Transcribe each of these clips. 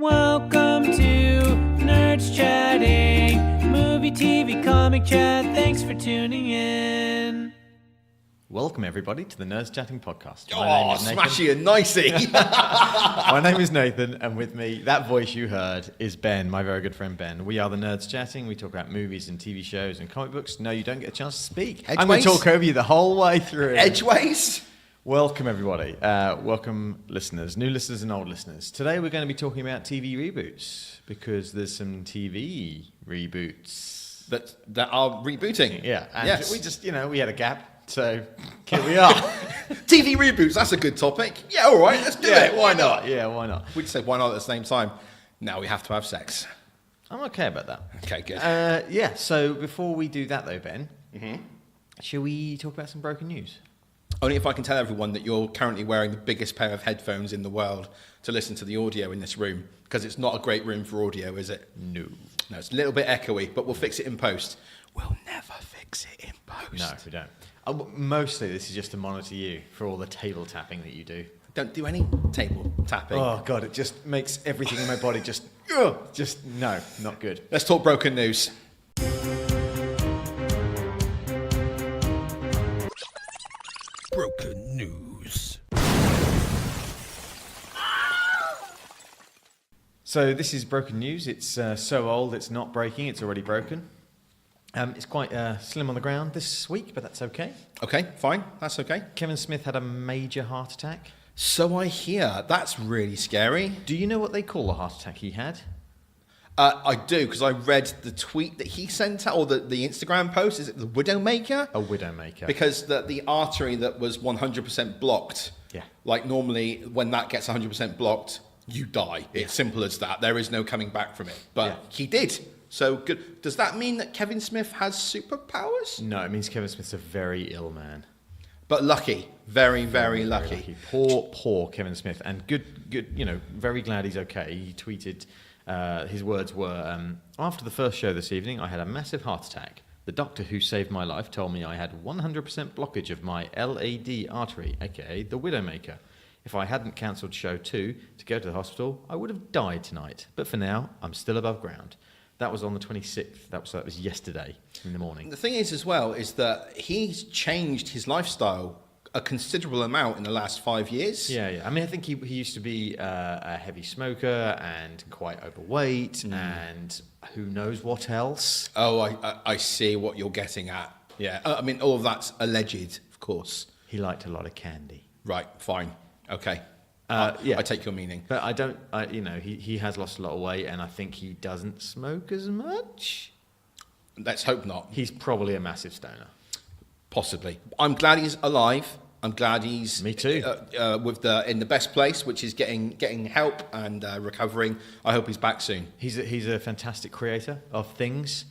Welcome to Nerdschatting, movie, TV, comic chat. Thanks for tuning in. Welcome, everybody, to the Nerdschatting podcast. Oh, smashy and nicey. My name is Nathan, and with me, that voice you heard is Ben, my very good friend Ben. We are the Nerdschatting. We talk about movies and TV shows and comic books. No, you don't get a chance to speak. Edgeways? I'm going to talk over you the whole way through. Edgeways. Welcome, everybody. Welcome, listeners, new listeners and old listeners. Today, we're going to be talking about TV reboots, because there's some TV reboots That are rebooting. Yeah, and yes. we just, we had a gap. So here we are. TV reboots, that's a good topic. Yeah, all right, let's do it. Why not? Yeah, why not? We just said why not at the same time. Now we have to have sex. I'm okay about that. Okay, good. Yeah, so before we do that though, Ben, shall we talk about some broken news? Only if I can tell everyone that you're currently wearing the biggest pair of headphones in the world to listen to the audio in this room, because it's not a great room for audio, is it? No. No, it's a little bit echoey, but we'll fix it in post. We'll never fix it in post. No, we don't. Mostly this is just to monitor you for all the table tapping that you do. Don't do any table tapping. Oh, God, it just makes everything in my body just no, not good. Let's talk broken news. Broken news. So this is broken news. It's so old it's not breaking, it's already broken. It's quite slim on the ground this week, but that's okay. Okay, fine. That's okay. Kevin Smith had a major heart attack. So I hear. That's really scary. Do you know what they call the heart attack he had? I do, because I read the tweet that he sent out, or the Instagram post. Is it the Widowmaker? A Widowmaker. Because the artery that was 100% blocked, Yeah. like normally when that gets 100% blocked, you die. It's simple as that. There is no coming back from it. But he did. So good. Does that mean that Kevin Smith has superpowers? No, it means Kevin Smith's a very ill man. But lucky. Very, very lucky. Poor Kevin Smith. And good, very glad he's okay. He tweeted, his words were, after the first show this evening, I had a massive heart attack. The doctor who saved my life told me I had 100% blockage of my LAD artery, aka the Widowmaker. If I hadn't cancelled show 2 to go to the hospital, I would have died tonight. But for now, I'm still above ground. That was on the 26th. That was yesterday in the morning. The thing is, as well, is that he's changed his lifestyle a considerable amount in the last 5 years. Yeah. I mean, I think he used to be a heavy smoker and quite overweight and who knows what else. Oh, I see what you're getting at. Yeah. I mean, all of that's alleged, of course. He liked a lot of candy. Right, fine. Okay. Yeah. I take your meaning. But he has lost a lot of weight, and I think he doesn't smoke as much. Let's hope not. He's probably a massive stoner. Possibly. I'm glad he's alive. I'm glad he's Me too. In the best place, which is getting help and recovering. I hope he's back soon. He's a fantastic creator of things.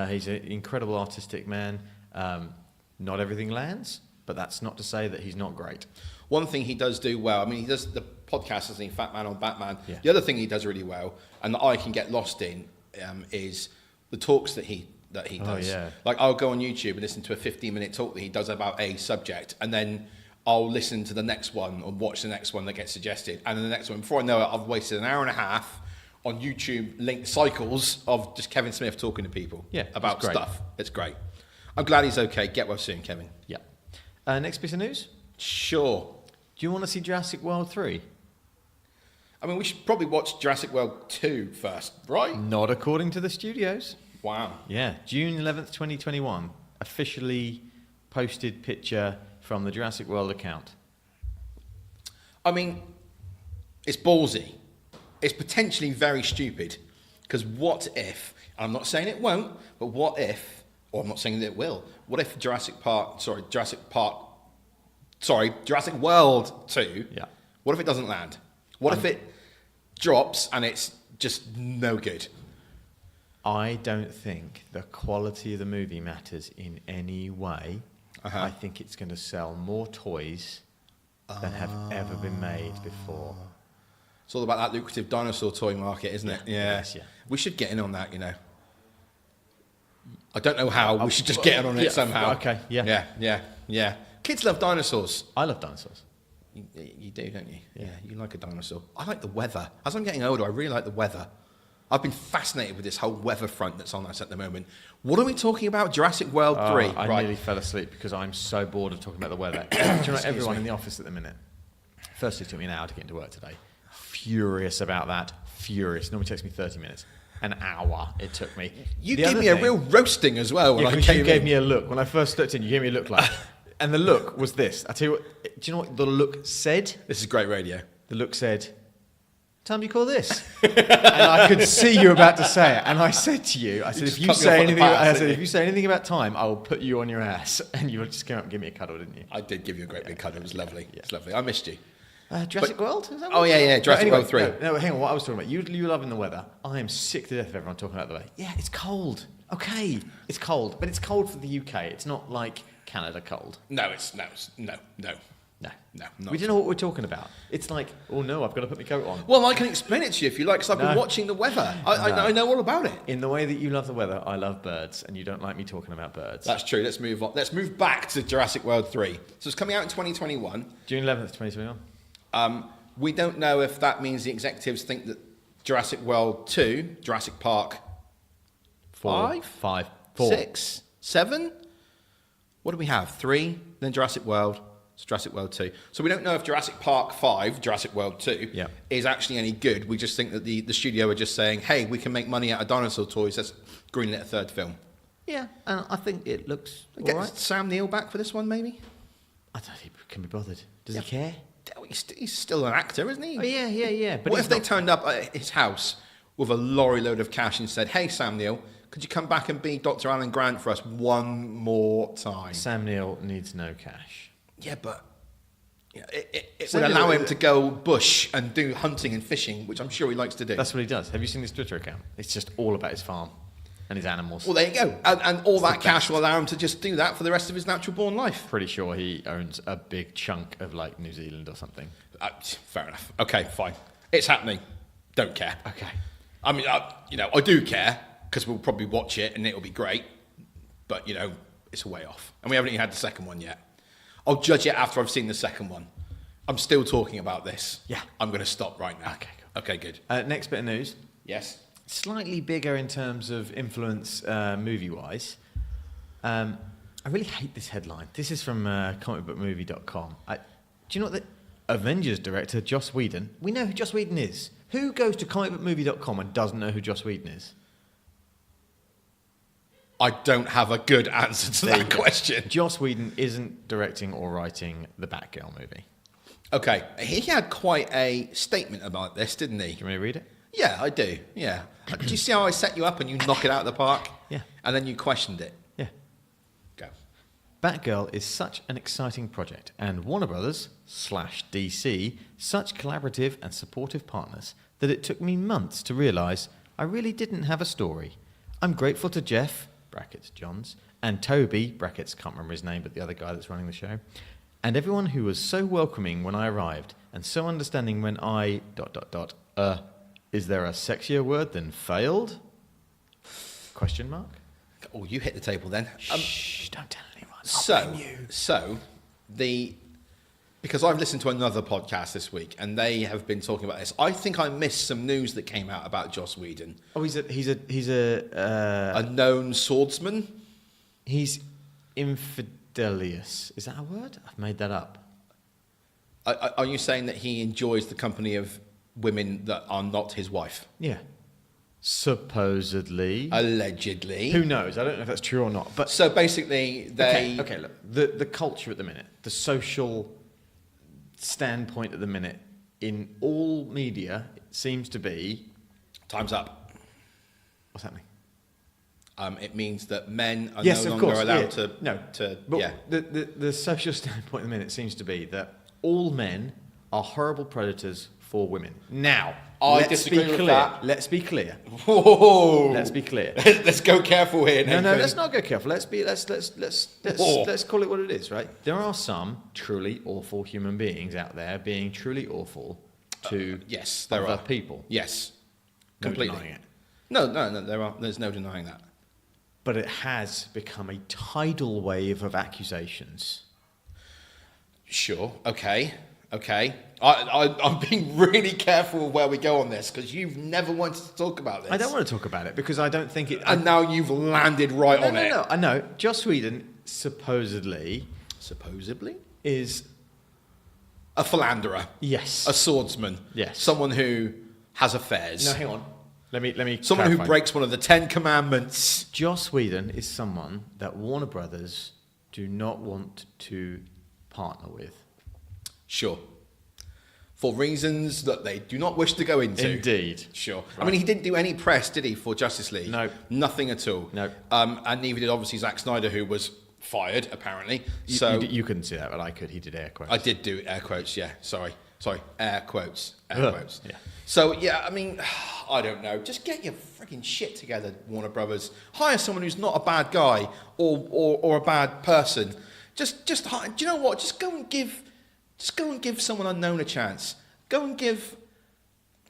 He's an incredible artistic man. Not everything lands, but that's not to say that he's not great. One thing he does do well, I mean, he does the podcast, doesn't he, Fat Man on Batman. Yeah. The other thing he does really well, and that I can get lost in, is the talks that he does. Oh, yeah. Like, I'll go on YouTube and listen to a 15-minute talk that he does about a subject, and then I'll listen to the next one or watch the next one that gets suggested, and then the next one. Before I know it, I've wasted an hour and a half on YouTube linked cycles of just Kevin Smith talking to people about stuff. It's great. I'm glad he's okay. Get well soon, Kevin. Yeah. Next piece of news. Sure. Do you want to see Jurassic World 3? I mean, we should probably watch Jurassic World 2 first, right? Not according to the studios. Wow. Yeah, June 11th, 2021. Officially posted picture from the Jurassic World account. I mean, it's ballsy. It's potentially very stupid. Because what if, and I'm not saying it won't, but what if, or I'm not saying that it will, what if Jurassic World 2, what if it doesn't land? What if it drops and it's just no good? I don't think the quality of the movie matters in any way. I think it's going to sell more toys than have ever been made before. It's all about that lucrative dinosaur toy market, isn't it? Yeah. Yes, yeah. We should get in on that, I don't know how. We should just get in on it somehow. Okay, yeah. Yeah. Kids love dinosaurs. I love dinosaurs. You do, don't you? Yeah, you like a dinosaur. I like the weather. As I'm getting older, I really like the weather. I've been fascinated with this whole weather front that's on us at the moment. What are we talking about? Jurassic World 3. I nearly fell asleep because I'm so bored of talking about the weather. Do you know, everyone in the office at the minute. Firstly, it took me an hour to get into work today. Furious about that. Furious. Normally takes me 30 minutes. An hour it took me. You gave me a real roasting as well when I came You gave me a look. When I first stepped in, you gave me a look like... And the look was this. I tell you what, do you know what the look said? This is great radio. The look said, "Time you call this?" And I could see you about to say it. And I said to you, I said, if you say anything about time, I will put you on your ass. And you just came up and give me a cuddle, didn't you? I did give you a great big cuddle. It was lovely. Yeah. It's lovely. I missed you. Jurassic World? Is that Jurassic World 3. No, hang on, what I was talking about. You loving the weather. I am sick to death of everyone talking about the weather. Yeah, it's cold. Okay, it's cold. But it's cold for the UK. It's not like Canada cold. No. We don't know what we're talking about. It's like, oh no, I've got to put my coat on. Well, I can explain it to you if you like, because I've been watching the weather. I know all about it. In the way that you love the weather, I love birds, and you don't like me talking about birds. That's true. Let's move on. Let's move back to Jurassic World 3. So it's coming out in 2021. June 11th, 2021. We don't know if that means the executives think that Jurassic World 2, Jurassic Park 4, 6, 7? What do we have? 3, then Jurassic World, it's Jurassic World 2. So we don't know if Jurassic Park 5, Jurassic World 2, is actually any good. We just think that the studio are just saying, hey, we can make money out of dinosaur toys, let's greenlit a third film. Yeah, and I think it looks Get all right. Sam Neill back for this one, maybe? I don't think he can be bothered. Does he care? He's still an actor, isn't he? Oh, yeah. But what if they turned up at his house with a lorry load of cash and said, hey, Sam Neill, could you come back and be Dr. Alan Grant for us one more time? Sam Neill needs no cash. Yeah, but it would allow him to go bush and do hunting and fishing, which I'm sure he likes to do. That's what he does. Have you seen his Twitter account? It's just all about his farm and his animals. Well, there you go. And all that cash will allow him to just do that for the rest of his natural-born life. Pretty sure he owns a big chunk of, like, New Zealand or something. Fair enough. Okay, fine. It's happening. Don't care. Okay. I mean, I do care, because we'll probably watch it and it'll be great. But, it's a way off. And we haven't even had the second one yet. I'll judge it after I've seen the second one. I'm still talking about this. Yeah. I'm going to stop right now. Okay, cool. Okay, good. Next bit of news. Yes. Slightly bigger in terms of influence movie-wise. I really hate this headline. This is from comicbookmovie.com. Do you know what the Avengers director, Joss Whedon, we know who Joss Whedon is. Who goes to comicbookmovie.com and doesn't know who Joss Whedon is? I don't have a good answer to that question. Joss Whedon isn't directing or writing the Batgirl movie. Okay, he had quite a statement about this, didn't he? Do you want me to read it? Yeah, I do. Yeah. Do you see how I set you up and you knock it out of the park? Yeah. And then you questioned it? Yeah. Go. Batgirl is such an exciting project, and Warner Brothers / DC such collaborative and supportive partners that it took me months to realise I really didn't have a story. I'm grateful to Jeff, brackets Johns, and Toby, brackets can't remember his name, but the other guy that's running the show, and everyone who was so welcoming when I arrived, and so understanding when I... is there a sexier word than failed? Question mark? Oh, you hit the table then. Shh, don't tell anyone. Because I've listened to another podcast this week and they have been talking about this. I think I missed some news that came out about Joss Whedon. Oh, he's a known swordsman. He's infidelious. Is that a word? I've made that up. Are you saying that he enjoys the company of women that are not his wife? Yeah. Supposedly. Allegedly. Who knows? I don't know if that's true or not. But so basically, Okay, look. The culture at the minute, the social standpoint at the minute in all media seems to be... Time's up. What's happening? It means that men are yes, no of longer course, allowed yeah. to... No. The social standpoint at the minute seems to be that all men are horrible predators for women. Now, I disagree with that. Let's be clear. Whoa. Let's be clear. Let's go careful here, Nathan. No, let's not go careful. Let's call it what it is, right? There are some truly awful human beings out there being truly awful to yes, there other are people. Yes, No completely. denying it. No, there's no denying that. But it has become a tidal wave of accusations. Sure, okay. Okay, I'm being really careful of where we go on this because you've never wanted to talk about this. I don't want to talk about it because I don't think it. And now you've landed right on it. No, I know. Joss Whedon supposedly is a philanderer. Yes. A swordsman. Yes. Someone who has affairs. No, hang on. Let me. Someone clarify. who breaks one of the 10 Commandments. Joss Whedon is someone that Warner Brothers do not want to partner with. Sure. For reasons that they do not wish to go into. Indeed. Sure. Right. I mean, he didn't do any press, did he, for Justice League? No. Nothing at all. No. And neither did obviously Zack Snyder, who was fired, apparently. You couldn't see that, but I could. He did air quotes. I did do air quotes, yeah. Sorry. Air quotes. Ugh. Quotes. Yeah. So, yeah, I mean, I don't know. Just get your freaking shit together, Warner Brothers. Hire someone who's not a bad guy or a bad person. Just hire, do you know what? Just go and give someone unknown a chance. Go and give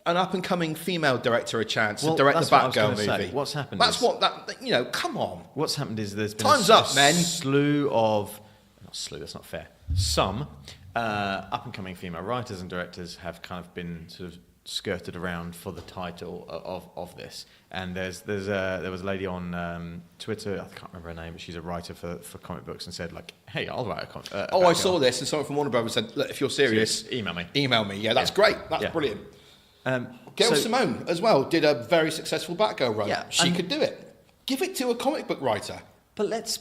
an up-and-coming female director a chance to direct the Batgirl movie. Say. What's happened? Come on. What's happened is there's been Time's a up, men. slew of... Not slew, that's not fair. Some up-and-coming female writers and directors have kind of been sort of skirted around for the title of this. And there was a lady on Twitter, I can't remember her name, but she's a writer for comic books, and said, like, hey, I'll write a comic. I saw this, and someone from Warner Brothers said, look, if you're serious... Email me. Yeah, that's great. That's brilliant. Gail Simone, as well, did a very successful Batgirl run. Yeah, she could do it. Give it to a comic book writer. But let's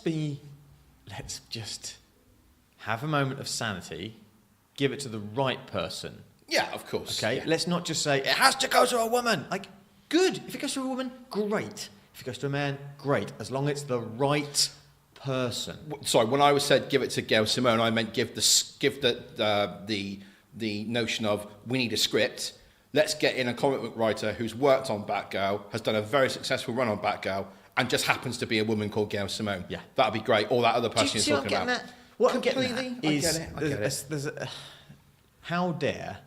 just have a moment of sanity, give it to the right person. Yeah, of course. Okay, let's not just say, it has to go to a woman. Like, good. If it goes to a woman, great. If it goes to a man, great. As long as it's the right person. Sorry, when I said give it to Gail Simone, I meant give the notion of we need a script. Let's get in a comic book writer who's worked on Batgirl, has done a very successful run on Batgirl, and just happens to be a woman called Gail Simone. Yeah. That'd be great. Or that other person you're talking about. What I'm getting at is, I get it. how dare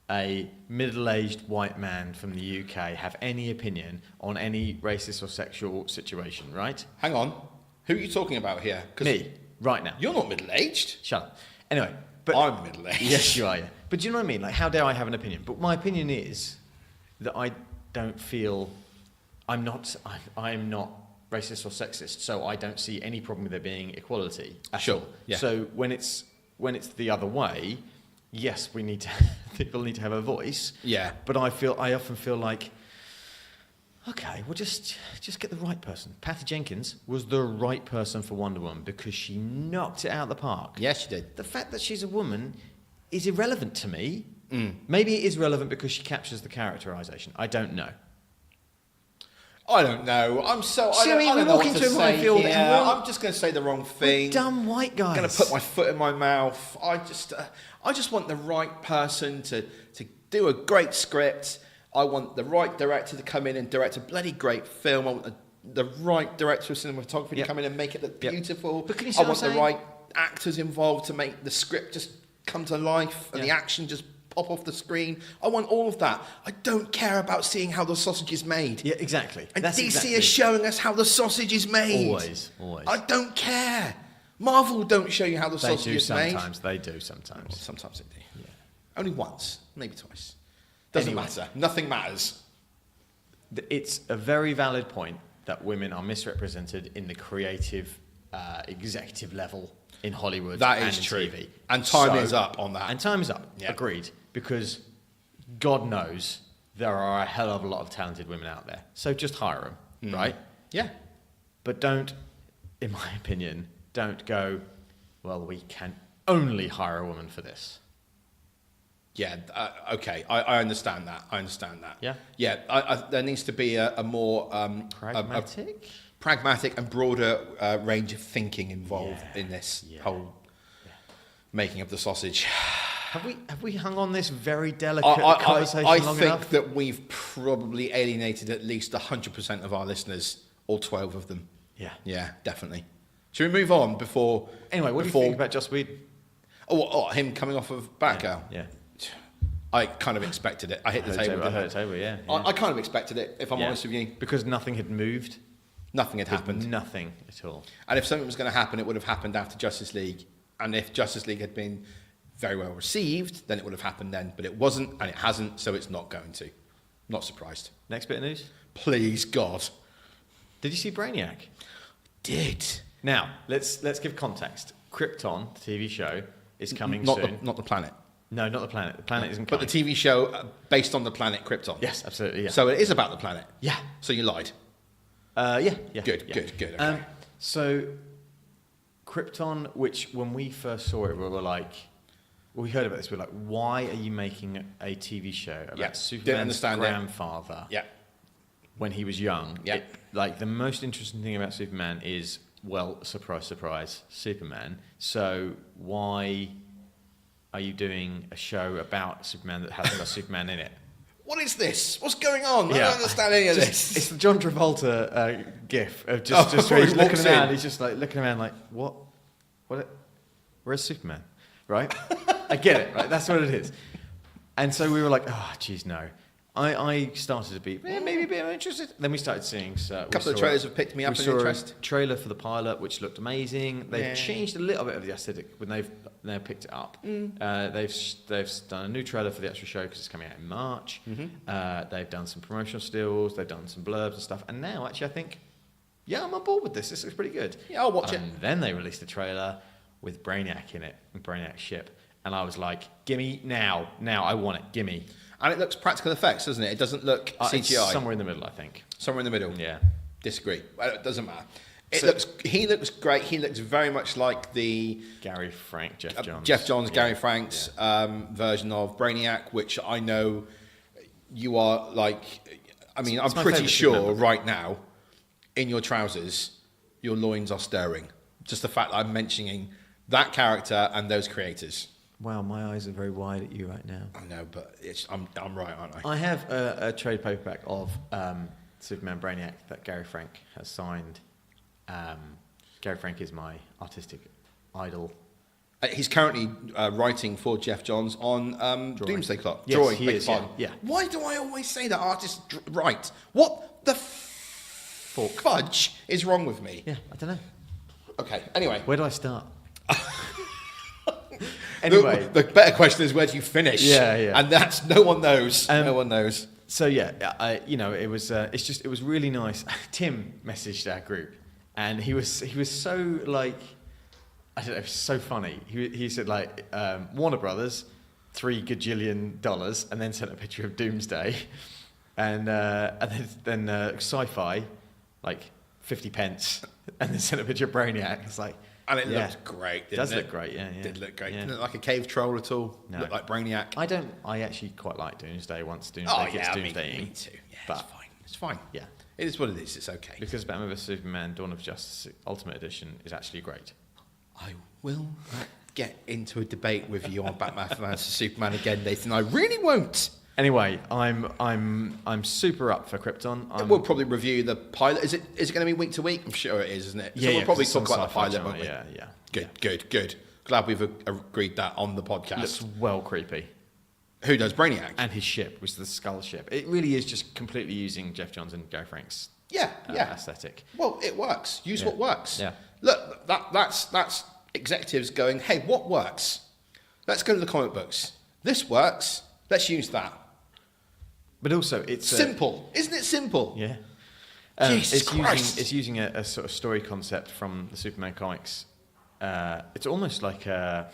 a middle-aged white man from the UK have any opinion on any racist or sexual situation, right? Hang on. Who are you talking about here? Me, right now. You're not middle-aged. Shut up. Anyway. But I'm middle-aged. Yes, you are, yeah. But do you know what I mean? Like, how dare I have an opinion? But my opinion is that I don't feel... I'm not racist or sexist, so I don't see any problem with there being equality at all. Yeah. So when it's the other way, yes, people need to have a voice. Yeah. But I often feel like, okay, well, just get the right person. Patty Jenkins was the right person for Wonder Woman because she knocked it out of the park. Yes, she did. The fact that she's a woman is irrelevant to me. Maybe it is relevant because she captures the characterization. I don't know. I don't know. I don't know what to say here. I'm just going to say the wrong thing. We're dumb white guys. I'm going to put my foot in my mouth. I just want the right person to do a great script. I want the right director to come in and direct a bloody great film. I want the right director of cinematography to come in and make it look beautiful. But can you see I want the right actors involved to make the script just come to life and the action just pop off the screen. I want all of that. I don't care about seeing how the sausage is made. Yeah, exactly. And DC is showing us how the sausage is made. Always. I don't care. Marvel don't show you how the sausage is made. They do sometimes. Well, sometimes they do. Yeah. Only once, maybe twice. Doesn't matter. Nothing matters. It's a very valid point that women are misrepresented in the creative, executive level in Hollywood That and is in true. TV. And time is up on that. And time is up. Yeah. Agreed. Because God knows there are a hell of a lot of talented women out there. So just hire them, right? Yeah. But don't, in my opinion, don't go, well, we can only hire a woman for this. Yeah, okay, I understand that. Yeah? Yeah, there needs to be a more... Pragmatic? Pragmatic and broader range of thinking involved in this whole making of the sausage. Have we hung on this very delicate conversation long enough? I think that we've probably alienated at least 100% of our listeners, all 12 of them. Yeah. Yeah, definitely. Should we move on before... Anyway, what do you think about Joss Whedon? Him coming off of Batgirl? Yeah. I kind of expected it. I hit the table. I heard the table, yeah. I kind of expected it, if I'm honest with you. Because nothing had moved. Nothing had happened. Nothing at all. And if something was going to happen, it would have happened after Justice League. And if Justice League had been very well received, then it would have happened then. But it wasn't, and it hasn't, so it's not going to. Not surprised. Next bit of news. Please, God. Did you see Brainiac? Did. Now, let's give context. Krypton, the TV show, is coming Not soon. not the planet. No, not the planet. The planet isn't But coming. the TV show based on the planet Krypton. Yes, absolutely, yeah. So it is about the planet. Yeah. So you lied. Yeah. Good. Okay. So, Krypton, which when we first saw it, we were like, we heard about this, we were like, why are you making a TV show about Didn't Superman's understand grandfather Yeah. when he was young? Yeah. Like, the most interesting thing about Superman is, well, surprise, surprise, Superman. So, why are you doing a show about Superman that hasn't got Superman in it? What is this? What's going on? I don't understand any of this. It's the John Travolta gif of Where he's he looking walks around. in. He's just like looking around, like what? Where's Superman? Right? I get it. Right? That's what it is. And so we were like, oh, geez, no. I started to be maybe a bit more interested. Then we started seeing A couple of trailers have picked me up in interest. A trailer for the pilot, which looked amazing. They've Yeah. changed a little bit of the aesthetic when they've picked it up. They've done a new trailer for the actual show because it's coming out in March. They've done some promotional stills. They've done some blurbs and stuff. And now, actually, I think, yeah, I'm on board with this. This looks pretty good. Yeah, I'll watch it. And then they released a trailer with Brainiac in it, Brainiac's ship. And I was like, gimme now. Now, I want it. Gimme. And it looks practical effects, doesn't it? It doesn't look CGI. It's somewhere in the middle, I think. Somewhere in the middle. Yeah. Disagree. Well, it doesn't matter. He looks great. He looks very much like the Gary Frank, Jeff Johns. Jeff Johns, Gary Frank's version of Brainiac, which I know you are like. I mean, I'm my pretty favourite sure Superman book. right now, in your trousers, your loins are stirring. Just the fact that I'm mentioning that character and those creators. Wow, my eyes are very wide at you right now. I know, but I'm right, aren't I? I have a trade paperback of Superman Brainiac that Gary Frank has signed. Gary Frank is my artistic idol. He's currently writing for Jeff Johns on Doomsday Clock. Yes, Drawing, he beg is, your pardon. yeah. Why do I always say that artists write? What the fudge is wrong with me? Yeah, I don't know. Okay, anyway. Where do I start? Anyway. The better question is, where do you finish? Yeah. And that's, no one knows. No one knows. So yeah, it was it was really nice. Tim messaged our group, and he was so like, I don't know, so funny. He said like Warner Brothers, $3 gajillion, and then sent a picture of Doomsday, and then Sci-Fi, like 50 pence, and then sent a picture of Brainiac. It's like. And it looked great, didn't it? Does look great, yeah. Did look great. Yeah. Didn't look like a cave troll at all. No. Looked like Brainiac. I actually quite like Doomsday once Doomsday gets Doomsday. Me too. Yeah, But- it's fine. It's fine. Yeah. It is what it is. It's okay. Because Batman vs Superman: Dawn of Justice Ultimate Edition is actually great. I will not get into a debate with you on Batman vs Superman again, Nathan. I really won't. Anyway, I'm super up for Krypton. We'll probably review the pilot. Is it going to be week to week? I'm sure it is, isn't it? So we'll probably talk about the pilot, won't we? Yeah. Good. Glad we've agreed that on the podcast. Looks well creepy. Who does Brainiac? And his ship was the Skull ship. It really is just completely using Jeff Johns and Gary Frank's aesthetic. Well, it works. Use what works. Yeah. Look, that's executives going, hey, what works? Let's go to the comic books. This works. Let's use that. But also, it's simple. Isn't it simple? Yeah. Jesus Christ. It's using a sort of story concept from the Superman comics. It's almost like how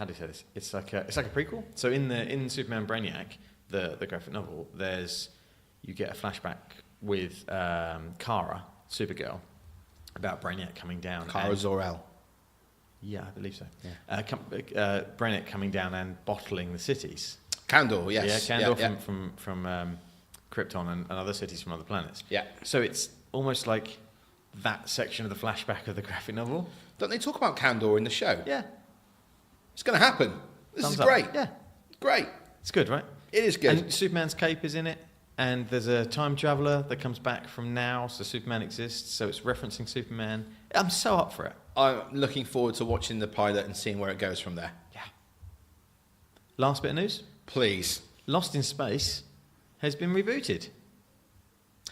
do you say this? It's like a prequel. So in Superman Brainiac, the graphic novel, you get a flashback with Kara, Supergirl, about Brainiac coming down. Kara Zor-El. Yeah, I believe so. Yeah. Brainiac coming down and bottling the cities. Kandor, yes. Yeah, Kandor from Krypton and other cities from other planets. Yeah. So it's almost like that section of the flashback of the graphic novel. Don't they talk about Kandor in the show? Yeah. It's going to happen. This Thumbs is up. great. Yeah. Great. It's good, right? It is good. And Superman's cape is in it. And there's a time traveller that comes back from now, so Superman exists, so it's referencing Superman. I'm so up for it. I'm looking forward to watching the pilot and seeing where it goes from there. Yeah. Last bit of news. Please. Lost in Space has been rebooted.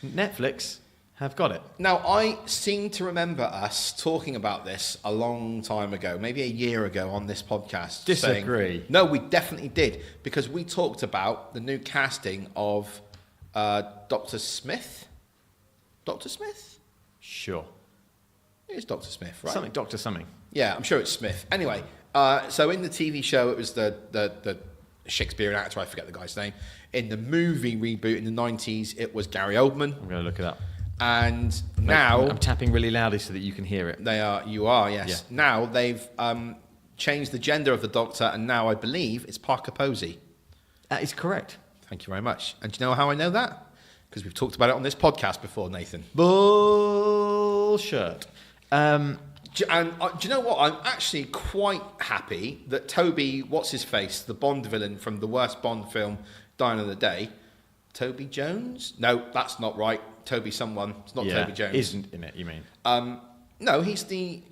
Netflix have got it. Now, I seem to remember us talking about this a long time ago, maybe a year ago on this podcast. Disagree. No, we definitely did, because we talked about the new casting of Dr. Smith. Dr. Smith? Sure. It is Dr. Smith, right? Something, Doctor something. Yeah, I'm sure it's Smith. Anyway, so in the TV show, it was the Shakespearean actor, I forget the guy's name. In the movie reboot in the 90s, it was Gary Oldman. I'm going to look it up. And now... I'm tapping really loudly so that you can hear it. You are, yes. Yeah. Now they've changed the gender of the Doctor, and now I believe it's Parker Posey. That is correct. Thank you very much. And do you know how I know that? Because we've talked about it on this podcast before, Nathan. Bullshit. And do you know what? I'm actually quite happy that Toby, what's-his-face, the Bond villain from the worst Bond film, Die Another Day, Toby Jones? No, that's not right. Toby someone. It's not Toby Jones. Isn't in it, you mean? No, he's the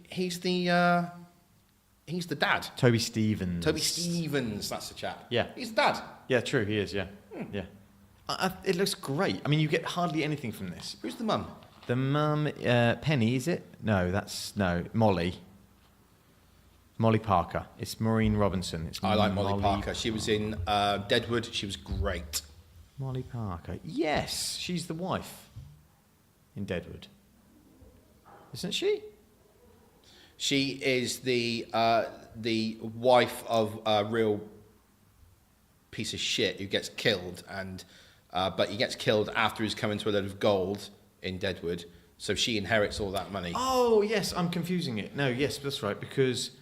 dad. Toby Stevens. Toby Stevens, that's the chap. Yeah. He's the dad. Yeah, true, he is, yeah. Yeah. It looks great. I mean, you get hardly anything from this. Who's the mum? The mum, Penny, is it? No, Molly. Molly Parker. It's Maureen Robinson. I like Molly Parker. She was in Deadwood. She was great. Molly Parker. Yes, she's the wife in Deadwood. Isn't she? She is the wife of a real piece of shit who gets killed, but he gets killed after he's come into a load of gold in Deadwood. So she inherits all that money. Oh yes, I'm confusing it. No, yes, that's right, because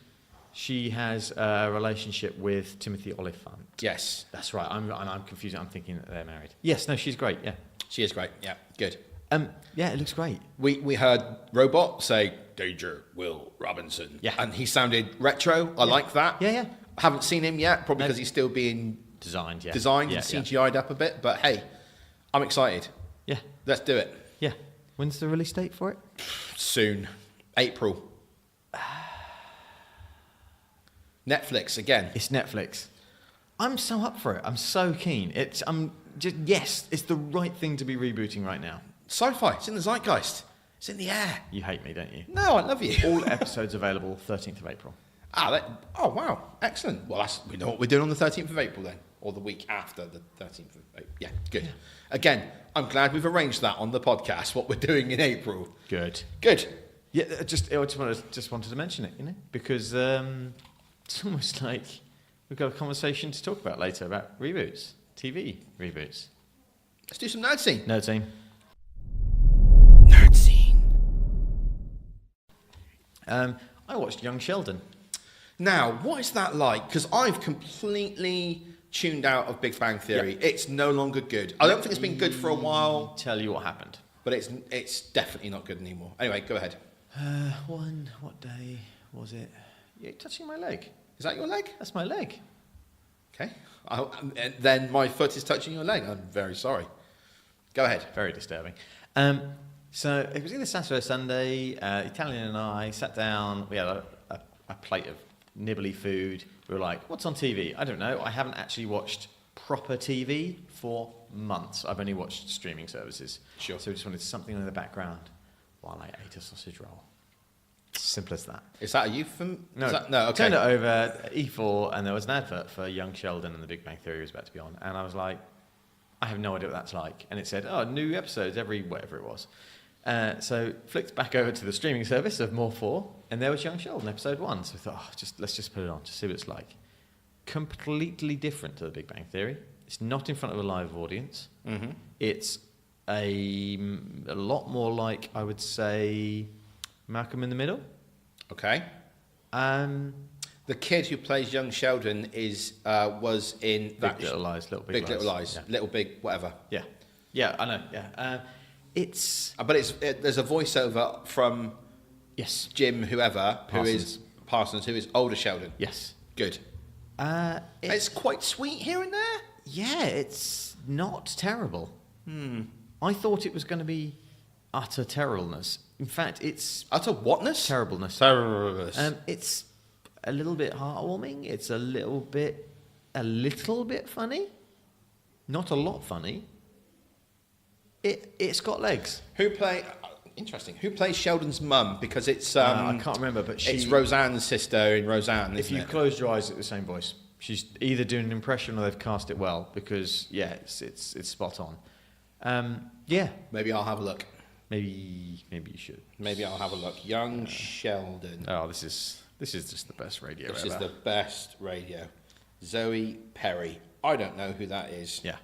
she has a relationship with Timothy Oliphant. Yes, that's right. I'm confusing. I'm thinking that they're married. Yes, no, she's great. Yeah, she is great. Yeah, good. Yeah, it looks great. We heard Robot say Danger Will Robinson. Yeah, and he sounded retro. I like that. Yeah. I haven't seen him yet, probably because he's still being designed and CGI'd up a bit. But hey, I'm excited. Yeah, let's do it. Yeah. When's the release date for it? Soon, April. Netflix again. It's Netflix. I'm so up for it. I'm so keen. It's the right thing to be rebooting right now. Sci-fi. It's in the zeitgeist. It's in the air. You hate me, don't you? No, I love you. All episodes available 13th of April. Oh wow, excellent. Well, we know what we're doing on the 13th of April then, or the week after the 13th of April. Yeah, good. Yeah. Again, I'm glad we've arranged that on the podcast. What we're doing in April. Good. Yeah, I just wanted to mention it, because it's almost like we've got a conversation to talk about later about reboots, TV reboots. Let's do some Nerdscene. Nerdscene. I watched Young Sheldon. Now, what is that like? Because I've completely tuned out of Big Bang Theory. Yeah. It's no longer good. I don't think it's been good for a while. Tell you what happened. But it's definitely not good anymore. Anyway, go ahead. What day was it? You're touching my leg. Is that your leg? That's my leg. Okay. And then my foot is touching your leg. I'm very sorry. Go ahead. Very disturbing. So it was either Saturday or Sunday. Italian and I sat down. We had a plate of nibbly food. We were like, what's on TV? I don't know. I haven't actually watched proper TV for months. I've only watched streaming services. Sure. So we just wanted something in the background while I ate a sausage roll. Simple as that. Is that a euphemism? No, okay. Turned it over, E4, and there was an advert for Young Sheldon and the Big Bang Theory was about to be on. And I was like, I have no idea what that's like. And it said, new episodes every whatever it was. So flicked back over to the streaming service of More 4, and there was Young Sheldon, episode 1. So I thought, let's just put it on, just see what it's like. Completely different to the Big Bang Theory. It's not in front of a live audience. Mm-hmm. It's a lot more like, I would say, Malcolm in the Middle. Okay. The kid who plays Young Sheldon was in Big Little Lies, Little Big Lies. Little Lies, yeah. Little Big whatever. Yeah, I know. Yeah, but there's a voiceover from Jim whoever Parsons, who is older Sheldon. Yes, good. It's quite sweet here and there. Yeah, it's not terrible. I thought it was going to be utter terribleness. In fact, it's utter whatness? Terribleness. Terribleness. It's a little bit heartwarming. It's a little bit funny. Not a lot funny. It's got legs. Interesting. Who plays Sheldon's mum? Because it's I can't remember, but it's Roseanne's sister in Roseanne. If you closed your eyes, it's the same voice. She's either doing an impression or they've cast it well because it's spot on. Maybe I'll have a look. Maybe you should. Maybe I'll have a look. Young Sheldon. Oh, this is just the best radio This ever. is the best radio. Zoe Perry. I don't know who that is. Yeah.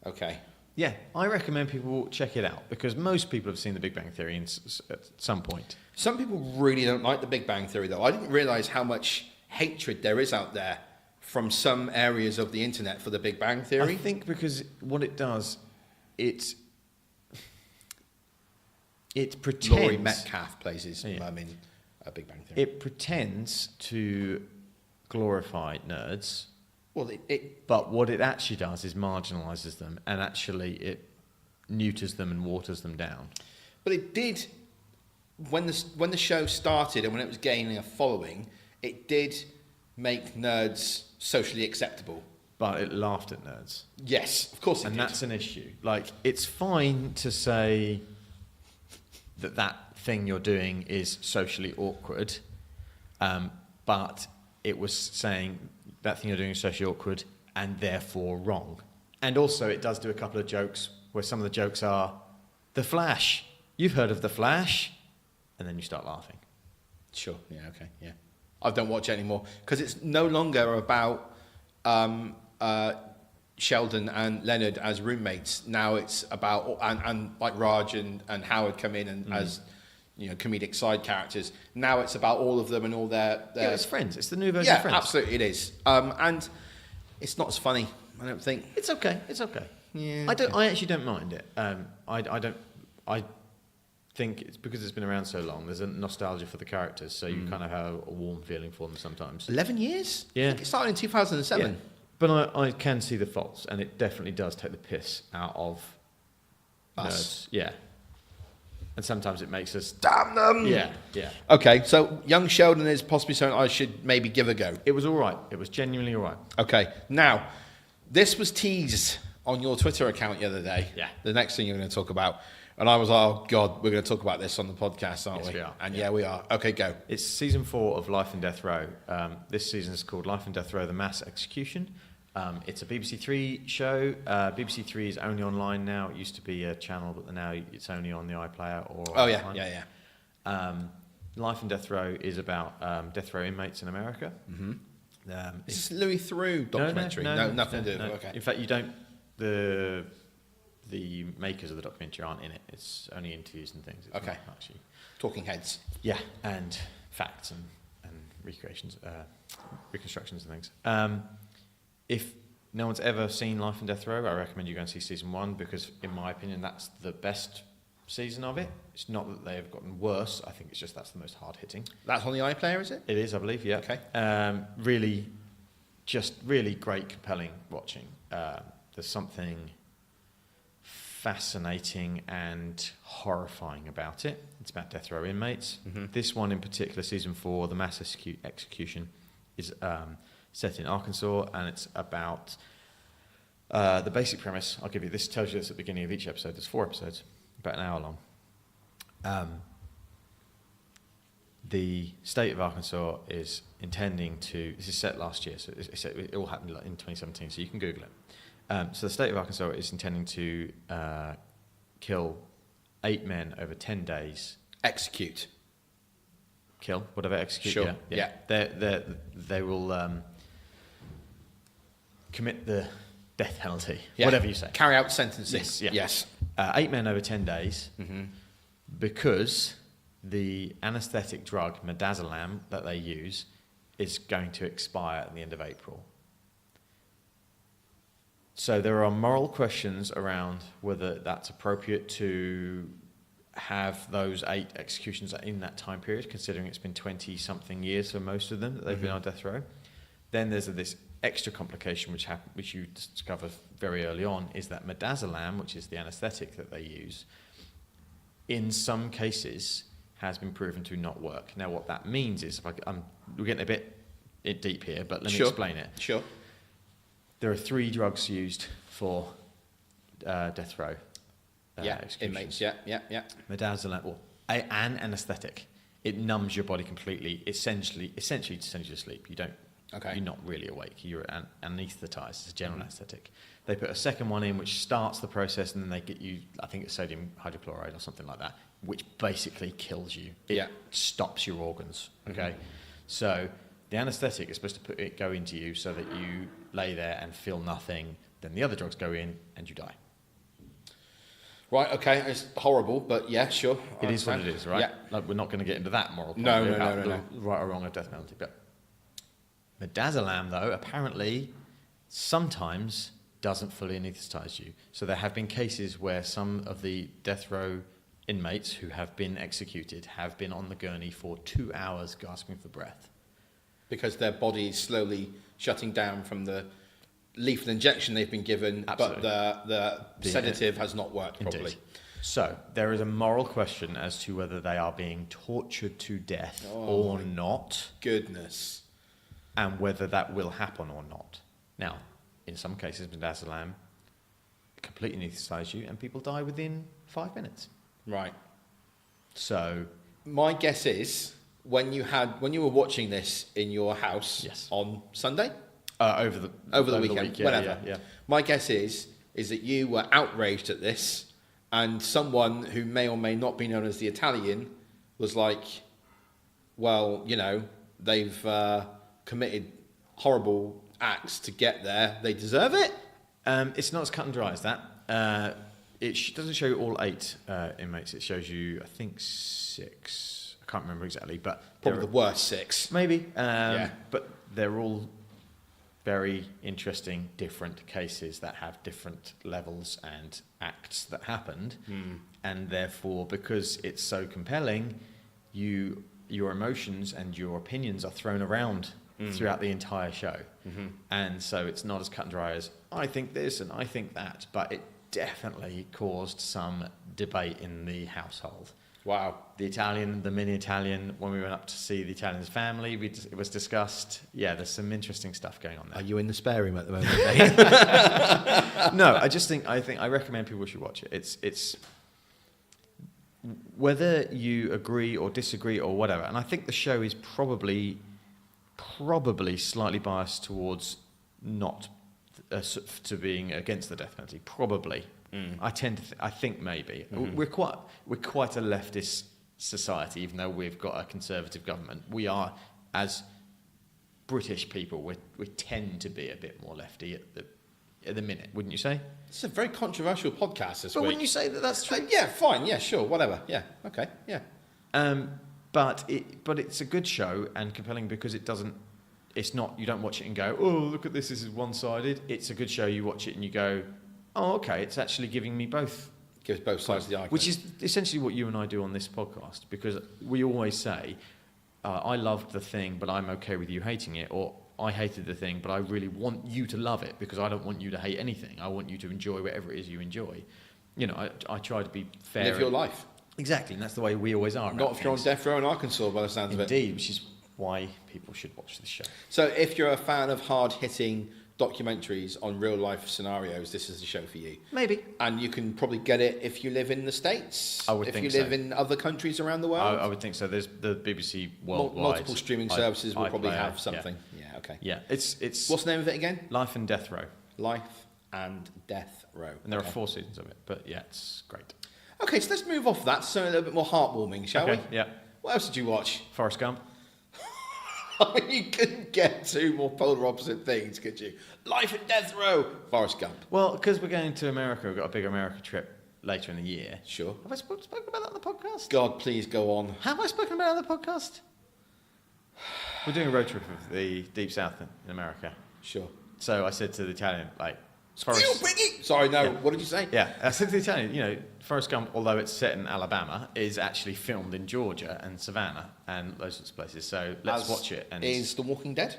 Okay. Yeah, I recommend people check it out because most people have seen The Big Bang Theory at some point. Some people really don't like The Big Bang Theory, though. I didn't realise how much hatred there is out there from some areas of the internet for The Big Bang Theory. I think because what it does, it pretends... Laurie Metcalf plays his mum in Big Bang Theory. It pretends to glorify nerds. Well, But what it actually does is marginalises them, and actually it neuters them and waters them down. But it did, when the show started and when it was gaining a following, it did make nerds socially acceptable. But it laughed at nerds. Yes, of course it did. And that's an issue. Like, it's fine to say that thing you're doing is socially awkward, but it was saying that thing you're doing is socially awkward and therefore wrong. And also it does do a couple of jokes where some of the jokes are, The Flash, you've heard of The Flash? And then you start laughing. Sure, yeah, okay, yeah. I don't watch it anymore because it's no longer about Sheldon and Leonard as roommates. Now it's about, and like Raj and Howard come in and as, comedic side characters. Now it's about all of them and all their Yeah, it's Friends. It's the new version of Friends. Yeah, absolutely it is. And it's not as funny, I don't think. It's okay. Yeah. I actually don't mind it. I think it's because it's been around so long. There's a nostalgia for the characters, so you kind of have a warm feeling for them sometimes. 11 years? Yeah. I think it started in 2007. Yeah. But I can see the faults, and it definitely does take the piss out of Us. nerds. Yeah. And sometimes it makes us... Damn them! Yeah. Okay, so Young Sheldon is possibly something I should maybe give a go. It was all right. It was genuinely all right. Okay, now, this was teased on your Twitter account the other day. Yeah. The next thing you're going to talk about. And I was like, oh, God, we're going to talk about this on the podcast, aren't Yes, we? we are. And Yeah. we are. Okay, go. It's season 4 of Life and Death Row. This season is called Life and Death Row: The Mass Execution. It's a BBC Three show. BBC Three is only online now. It used to be a channel, but now it's only on the iPlayer or. Oh, online. yeah. Life and Death Row is about death row inmates in America. Mm-hmm. Is this Louis Theroux documentary? No, nothing to do with it. Okay. In fact, you don't. The makers of the documentary aren't in it. It's only interviews and things. It's Okay. not actually. Talking heads. Yeah, and facts and reconstructions and things. If no one's ever seen Life and Death Row, I recommend you go and see season 1 because, in my opinion, that's the best season of it. It's not that they have gotten worse. I think it's just that's the most hard-hitting. That's on the iPlayer, is it? It is, I believe, yeah. Okay. Really great, compelling watching. There's something fascinating and horrifying about it. It's about death row inmates. Mm-hmm. This one in particular, season 4, the mass execution, is set in Arkansas, and it's about the basic premise. I'll give you this. Tells you this at the beginning of each episode. There's 4 episodes, about an hour long. The state of Arkansas is intending to. This is set last year, so it all happened in 2017. So you can Google it. So the state of Arkansas is intending to kill 8 men over 10 days. Execute. Kill, whatever, execute. Sure. Yeah. They will commit the death penalty, whatever you say. Carry out sentencing. Yes. 8 men over 10 days, because the anaesthetic drug midazolam that they use is going to expire at the end of April. So there are moral questions around whether that's appropriate to have those 8 executions in that time period, considering it's been 20-something years for most of them that they've been on death row. Then there's this extra complication which you discover very early on, is that midazolam, which is the anaesthetic that they use, in some cases has been proven to not work. Now what that means is, we're getting a bit deep here, but let me explain it. Sure. There are 3 drugs used for death row. executions. inmates. Yeah. Midazolam, or an anaesthetic. It numbs your body completely, essentially to send you to sleep. You're not really awake. You're anaesthetised. It's a general anaesthetic. They put a second one in, which starts the process, and then they get you, I think it's sodium hydrochloride or something like that, which basically kills you. It stops your organs. Okay, so the anaesthetic is supposed to go into you so that you lay there and feel nothing. Then the other drugs go in, and you die. Right, okay, it's horrible, but yeah, sure. It is what it is, right? Yeah. Like, we're not going to get into that moral point No. right or wrong of death penalty. But midazolam, though, apparently sometimes doesn't fully anaesthetise you. So there have been cases where some of the death row inmates who have been executed have been on the gurney for 2 hours gasping for breath. Because their body is slowly shutting down from the lethal injection they've been given, Absolutely. but the sedative has not worked properly. Indeed. So there is a moral question as to whether they are being tortured to death or not, Goodness. and whether that will happen or not. Now, in some cases, midazolam completely anaesthetises you, and people die within 5 minutes. Right. So My guess is when you were watching this in your house on Sunday, over the weekend, week, whenever. Yeah. My guess is that you were outraged at this, and someone who may or may not be known as the Italian was like, well, they've committed horrible acts to get there. They deserve it. It's not as cut and dry as that. It doesn't show you all 8 inmates. It shows you, I think, 6. I can't remember exactly, but Probably the worst 6. maybe. But they're all very interesting, different cases that have different levels and acts that happened, and therefore, because it's so compelling, your emotions and your opinions are thrown around throughout the entire show, and so it's not as cut and dry as I think this and I think that, but it definitely caused some debate in the household. Wow. The mini-Italian, when we went up to see the Italian's family, it was discussed. Yeah, there's some interesting stuff going on there. Are you in the spare room at the moment, Dave? No, I recommend people should watch it. It's whether you agree or disagree or whatever, and I think the show is probably slightly biased towards not to being against the death penalty. Probably. I think maybe we're quite a leftist society, even though we've got a conservative government. We are, as British people, we tend to be a bit more lefty at the minute, wouldn't you say? It's a very controversial podcast this But week. wouldn't you say that that's true? Yeah, fine. Yeah, sure. Whatever. Yeah. Okay. Yeah. But it's a good show and compelling because it's not, you don't watch it and go, oh, look at this is one-sided. It's a good show. You watch it and you go, oh, okay, it's actually giving me both. Gives both sides of the argument. Which is essentially what you and I do on this podcast, because we always say, I loved the thing, but I'm okay with you hating it, or I hated the thing, but I really want you to love it, because I don't want you to hate anything. I want you to enjoy whatever it is you enjoy. I try to be fair. Live your life. Exactly, and that's the way we always are. Not if you're on death row in Arkansas, by the sounds of it. Indeed, which is why people should watch this show. So if you're a fan of hard-hitting documentaries on real-life scenarios, this is the show for you. Maybe. And you can probably get it if you live in the States. I would think so. If you live in other countries around the world. I would think so. There's the BBC worldwide. Multiple streaming services will probably iPlayer, have something. Yeah, okay. Yeah, it's What's the name of it again? Life and Death Row. Life and Death Row. And there are 4 seasons of it, but yeah, it's great. Okay, so let's move off that to something a little bit more heartwarming, shall we? Yeah. What else did you watch? Forrest Gump. I mean, you couldn't get 2 more polar opposite things, could you? Life and Death Row. Forrest Gump. Well, because we're going to America, we've got a big America trip later in the year. Sure. Have I spoken about that on the podcast? God, please go on. Have I spoken about it on the podcast? We're doing a road trip of the Deep South in America. Sure. So I said to the Italian, Squeal, piggy! Sorry, no. Yeah. What did you say? Yeah, I said to the Italian, Forrest Gump, although it's set in Alabama, is actually filmed in Georgia and Savannah and those sorts of places. So let's watch it. And is The Walking Dead?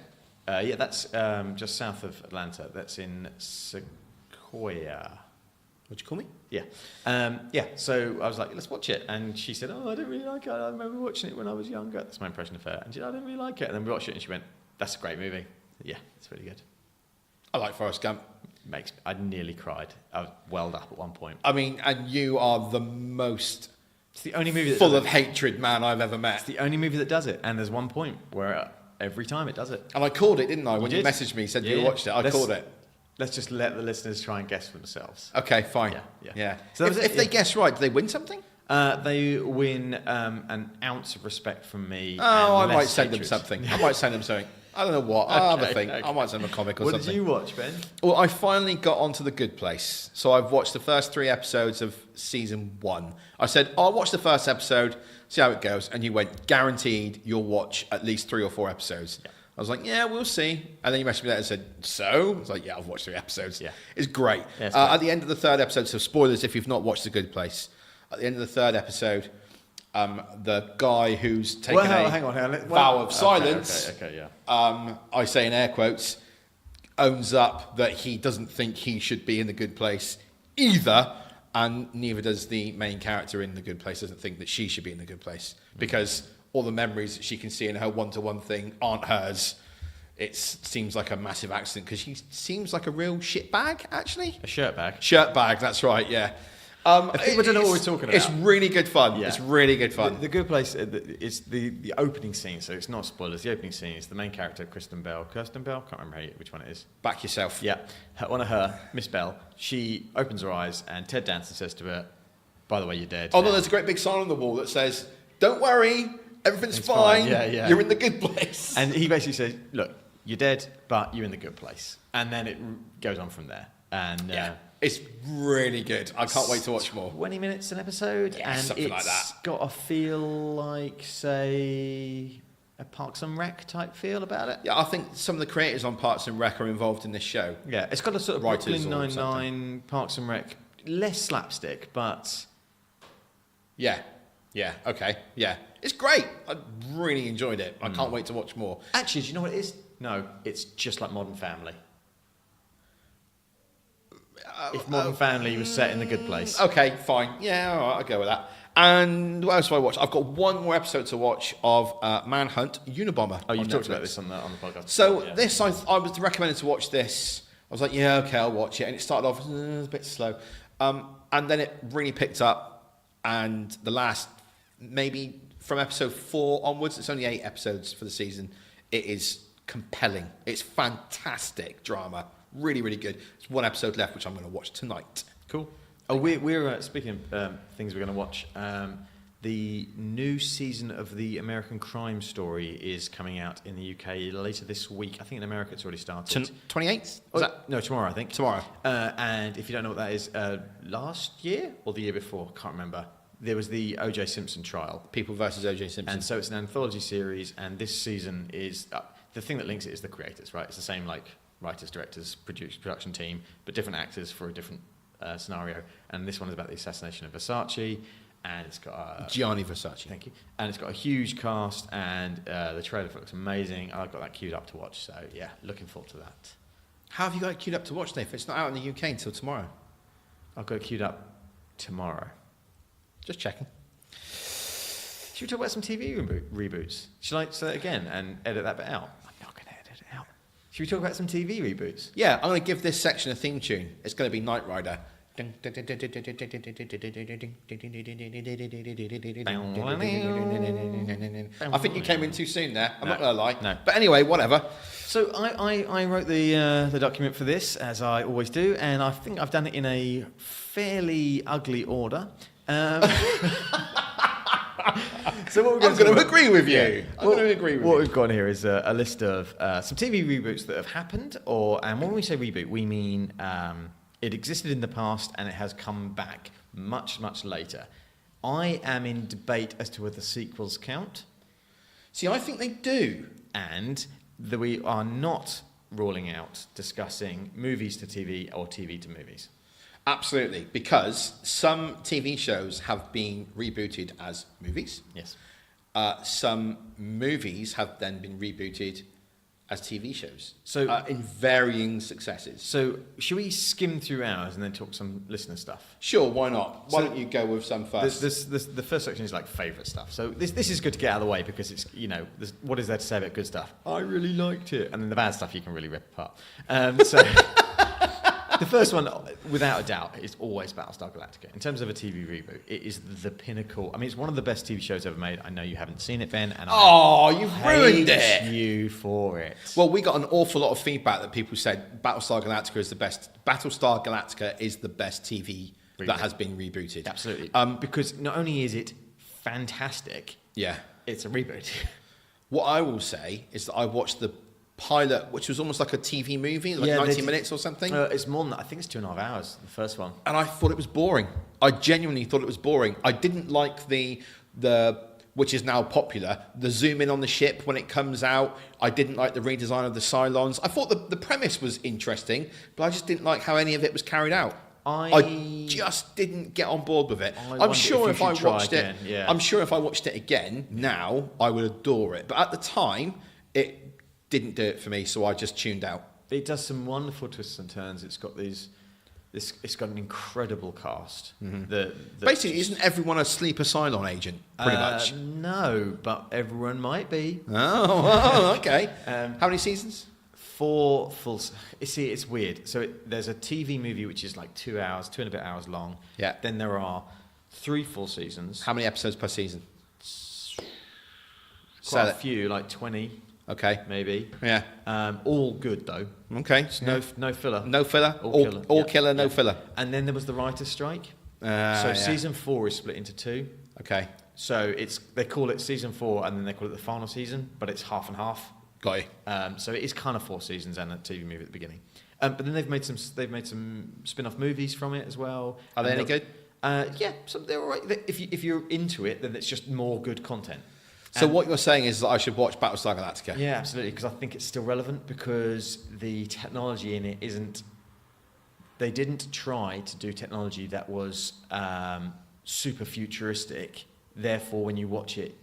Yeah, that's just south of Atlanta. That's in Sequoia. What'd you call me? Yeah. So I was like, let's watch it. And she said, I don't really like it. I remember watching it when I was younger. That's my impression of her. And she said, I don't really like it. And then we watched it and she went, that's a great movie. Yeah, it's really good. I like Forrest Gump. I nearly cried. I was welled up at one point. I mean, and you are the most It's the only movie that full does of it. hatred man I've ever met. It's the only movie that does it. And there's one point where every time it does it. And I called it, didn't I? When you did. messaged me, said Yeah, you watched it. I called it. Let's just let the listeners try and guess for themselves. Okay, fine. Yeah. So So that was if it, they yeah. guess right, do they win something? They win an ounce of respect from me. Oh, I and might less send them hatred. something. I might send them something. I don't know what. I'll have a Okay, think. okay. I might send them a comic or What something. did you watch, Ben? Well, I finally got onto The Good Place. So I've watched the first 3 episodes of season 1. I said, I'll watch the first episode, see how it goes. And you went, guaranteed you'll watch at least 3 or 4 episodes. Yeah. I was like, yeah, we'll see. And then you messaged me later and said, so? I was like, yeah, I've watched 3 episodes. Yeah. It's great. Yeah, it's great. At the end of the 3rd episode, so spoilers if you've not watched The Good Place. At the end of the 3rd episode, the guy who's taken hang on. vow of silence, Okay, yeah. I say in air quotes, owns up that he doesn't think he should be in The Good Place either, and neither does the main character in The Good Place, doesn't think that she should be in The Good Place, because all the memories that she can see in her one-to-one thing aren't hers. It seems like a massive accident, because she seems like a real shitbag, actually. A shirt bag. Shirt bag, that's right, yeah. If people don't know what we're talking about. It's really good fun. Yeah. It's really good fun. The Good Place, it's the opening scene, so it's not spoilers. The opening scene is the main character, Kirsten Bell. Can't remember which one it is. Back yourself. Yeah, one of her, Miss Bell, she opens her eyes and Ted Danson says to her, by the way, you're dead. Oh, no, there's a great big sign on the wall that says, don't worry, everything's It's fine. fine. Yeah. You're in the good place. And he basically says, look, you're dead, but you're in the good place. And then it goes on from there. And yeah, it's really good. I can't wait to watch more. 20 minutes an episode, Yeah, and something it's like that. got a feel like, say, a Parks and Rec type feel about it. Yeah, I think some of the creators on Parks and Rec are involved in this show. Yeah, it's got a sort of Writers Brooklyn or Nine-Nine, Parks and Rec, less slapstick, but... Yeah, okay, yeah. It's great. I really enjoyed it. I can't wait to watch more. Actually, do you know what it is? No, it's just like Modern Family. If Modern Family was set in the good place. Okay, fine. Yeah, all right, I'll go with that. And what else have I watched? I've got one more episode to watch of Manhunt Unabomber. Oh, you've on talked Netflix. about this on the podcast. So Yeah. this, I was recommended to watch this. I was like, yeah, okay, I'll watch it. And it started off a bit slow. And then it really picked up. And the last, maybe from episode 4 onwards, it's only 8 episodes for the season. It is compelling. It's fantastic drama. Really, really good. There's 1 episode left, which I'm going to watch tonight. Cool. Oh, we're speaking of things we're going to watch. The new season of the American Crime Story is coming out in the UK later this week. I think in America it's already started. 28th? No, tomorrow, I think. Tomorrow. And if you don't know what that is, last year or the year before, can't remember, there was the O.J. Simpson trial. People versus O.J. Simpson. And so it's an anthology series, and this season is... the thing that links it is the creators, right? It's the same, like, writers, directors, production team, but different actors for a different scenario. And this one is about the assassination of Versace, and it's got... Gianni Versace. Thank you. And it's got a huge cast, and the trailer looks amazing. I've got that queued up to watch, so yeah, looking forward to that. How have you got it queued up to watch, Dave? It's not out in the UK until tomorrow. I've got it queued up tomorrow. Just checking. Should we talk about some TV reboots? Should I say that again and edit that bit out? I'm not going to edit it out. Should we talk about some TV reboots? Yeah, I'm going to give this section a theme tune. It's going to be Knight Rider. I think you came in too soon there. I'm not going to lie. No. But anyway, whatever. So I wrote the document for this, as I always do, and I think I've done it in a fairly ugly order. So what I'm going to agree with you. What we've got here is a list of some TV reboots that have happened, and when we say reboot, we mean it existed in the past and it has come back much, much later. I am in debate as to whether sequels count. See, I think they do. And that we are not ruling out discussing movies to TV or TV to movies. Absolutely, because some TV shows have been rebooted as movies. Yes. Some movies have then been rebooted as TV shows. So in varying successes. So should we skim through ours and then talk some listener stuff? Sure, why not? Why don't you go with some first? The first section is like favourite stuff. So this is good to get out of the way because it's, what is there to say about good stuff? I really liked it. And then the bad stuff you can really rip apart. So The first one, without a doubt, is always Battlestar Galactica. In terms of a TV reboot, it is the pinnacle. I mean, it's one of the best TV shows ever made. I know you haven't seen it, Ben, and you've ruined it. You for it. Well, we got an awful lot of feedback that people said Battlestar Galactica is the best. Battlestar Galactica is the best TV that has been rebooted. Absolutely. Because not only is it fantastic, it's a reboot. What I will say is that I watched the pilot, which was almost like a TV movie, like 90 minutes or something. It's more than that. I think it's 2.5 hours, the first one. And I thought it was boring. I genuinely thought it was boring. I didn't like the which is now popular, the zoom in on the ship when it comes out. I didn't like the redesign of the Cylons. I thought the premise was interesting, but I just didn't like how any of it was carried out. I just didn't get on board with it. I'm sure if I watched it, I'm sure if I watched it again now, I would adore it. But at the time, it didn't do it for me, so I just tuned out. It does some wonderful twists and turns. It's got it's got an incredible cast. Basically, isn't everyone a sleeper Cylon agent? Pretty much. No, but everyone might be. Oh, okay. How many seasons? 4 full. See, it's weird. So there's a TV movie which is like 2 hours, 2.5 hours long. Yeah. Then there are 3 full seasons. How many episodes per season? Quite a few, like 20. Okay. Maybe. Yeah. All good though. Okay. No filler. No filler. All killer. No filler. And then there was the writer's strike. Season 4 is split into 2. Okay. So they call it season 4, and then they call it the final season, but it's half and half. Got you. So it is kind of 4 seasons and a TV movie at the beginning. But then they've made some spin-off movies from it as well. Are they any good? Yeah, so they're all right. If you're into it, then it's just more good content. So what you're saying is that I should watch Battlestar Galactica? Yeah, absolutely, because I think it's still relevant, because the technology in it isn't... They didn't try to do technology that was super futuristic. Therefore, when you watch it,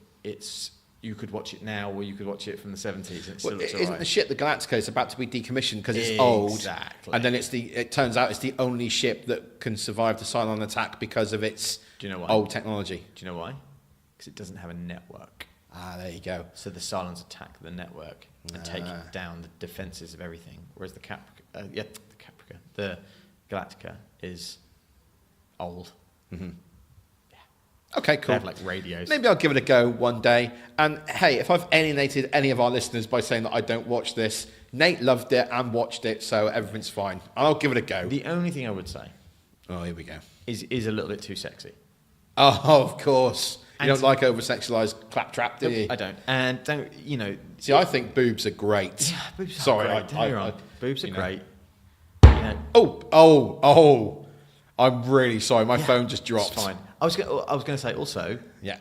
you could watch it now, or you could watch it from the 70s. And it still looks all isn't right. the ship, the Galactica, is about to be decommissioned because it's old. Exactly. And then it turns out it's the only ship that can survive the Cylon attack because of its old technology. Do you know why? Because it doesn't have a network. There you go. So the Cylons attack the network and take down the defences of everything, whereas the Galactica is old. Mm-hmm. Okay, cool. They have like radios. Maybe I'll give it a go one day. And hey, if I've alienated any of our listeners by saying that I don't watch this, Nate loved it and watched it, so everything's fine. I'll give it a go. The only thing I would say, here we go, is a little bit too sexy. Oh, of course. You don't like over-sexualised claptrap, do you? I don't. And don't, See, I think boobs are great. Yeah, boobs are Sorry, great. Boobs are great. Oh, I'm really sorry. My phone just dropped. It's fine. I was going to say also, yeah,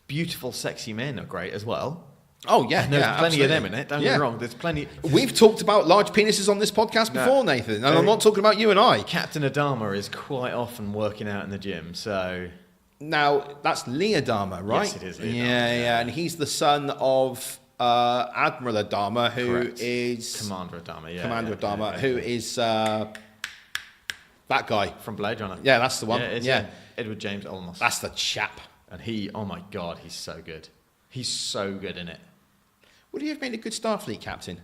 beautiful, sexy men are great as well. Oh, yeah. And there's plenty absolutely. of them in it. Don't get me wrong. There's plenty. We've talked about large penises on this podcast before, Nathan. And I'm not talking about you and I. Captain Adama is quite often working out in the gym, so... Now, that's Lee Adama, right? Yes, it is Lee Adama. Yeah. And he's the son of Admiral Adama, who is... Commander Adama, yeah. Commander Adama, who is that guy. From Blade Runner. Yeah, that's the one. Yeah. Edward James Olmos. That's the chap. And oh my God, he's so good. He's so good in it. Would he have made a good Starfleet captain?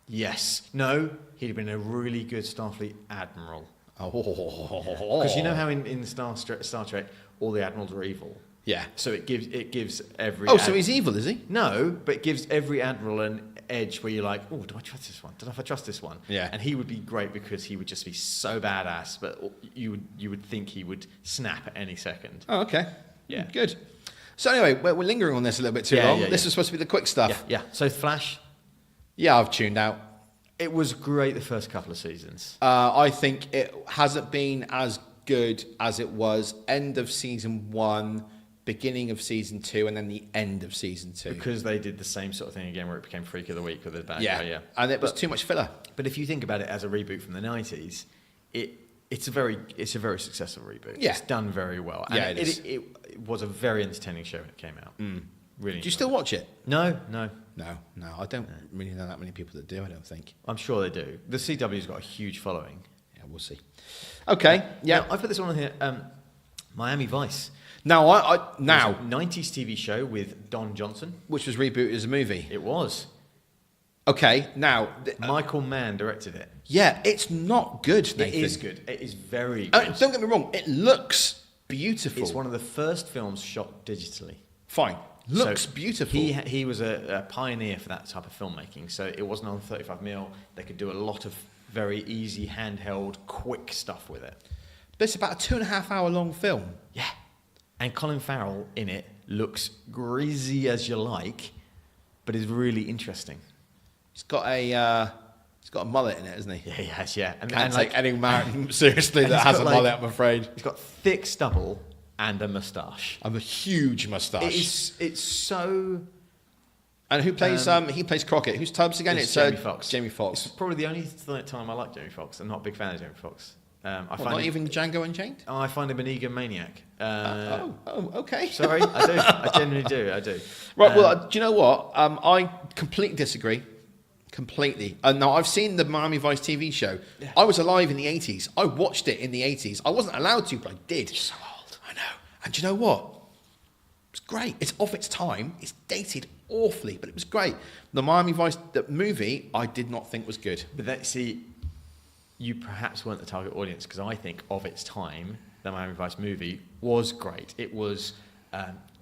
Yes. No, he'd have been a really good Starfleet admiral. Oh. Because you know how in Star Trek, all the admirals are evil? Yeah. So it gives every... Oh, so he's evil, is he? No, but it gives every admiral an edge where you're like, oh, do I trust this one? Don't know if I trust this one. Yeah. And he would be great because he would just be so badass, but you would think he would snap at any second. Oh, okay. Yeah. Good. So anyway, we're lingering on this a little bit too long. This was supposed to be the quick stuff. Yeah. So Flash... Yeah, I've tuned out. It was great the first couple of seasons. I think it hasn't been as good as it was end of season 1, beginning of season 2, and then the end of season 2. Because they did the same sort of thing again where it became Freak of the Week with the bad guy, yeah. And it was too much filler. But if you think about it as a reboot from the 90s, it's a very successful reboot. Yeah. It's done very well. And yeah, it is. It was a very entertaining show when it came out. Really. Do you still watch it? No. No, I don't really know that many people that do, I don't think. I'm sure they do. The CW's got a huge following. Yeah, we'll see. Okay, yeah. Now, I put this one on here, Miami Vice. Now, It was a 90s TV show with Don Johnson. which was rebooted as a movie. It was. Okay, now Michael Mann directed it. yeah, it's not good, Nathan. It is good. It is very good. Don't get me wrong, it looks beautiful. It's one of the first films shot digitally. Fine. Looks So beautiful. He was a pioneer for that type of filmmaking. So it wasn't on 35mm. They could do a lot of very easy, handheld, quick stuff with it. But it's about a 2.5 hour long film. Yeah. And Colin Farrell in it looks greasy as you like, but is really interesting. He's got a mullet in it, hasn't he? Yeah, he has, yeah. And, Can't and take any man seriously and that he's has got, a like- mullet, I'm afraid. He's got thick stubble and a moustache. I'm a huge moustache. It's so... And who plays? He plays Crockett. Who's Tubbs again? It's Jamie Foxx. Jamie Foxx. It's probably the only time I like Jamie Foxx. I'm not a big fan of Jamie Foxx. Not even Django Unchained. Oh, I find him an egomaniac. Okay. Sorry, I do. I genuinely do. I do. Right. Well, do you know what? I completely disagree. Completely. Now, I've seen the Miami Vice TV show. Yeah. I was alive in the 80s. I watched it in the 80s. I wasn't allowed to, but I did. You're so old. I know. And do you know what? It's great. It's of its time. It's dated awfully, but it was great. The Miami Vice movie, I did not think was good. But see, you perhaps weren't the target audience because I think of its time, the Miami Vice movie was great. It was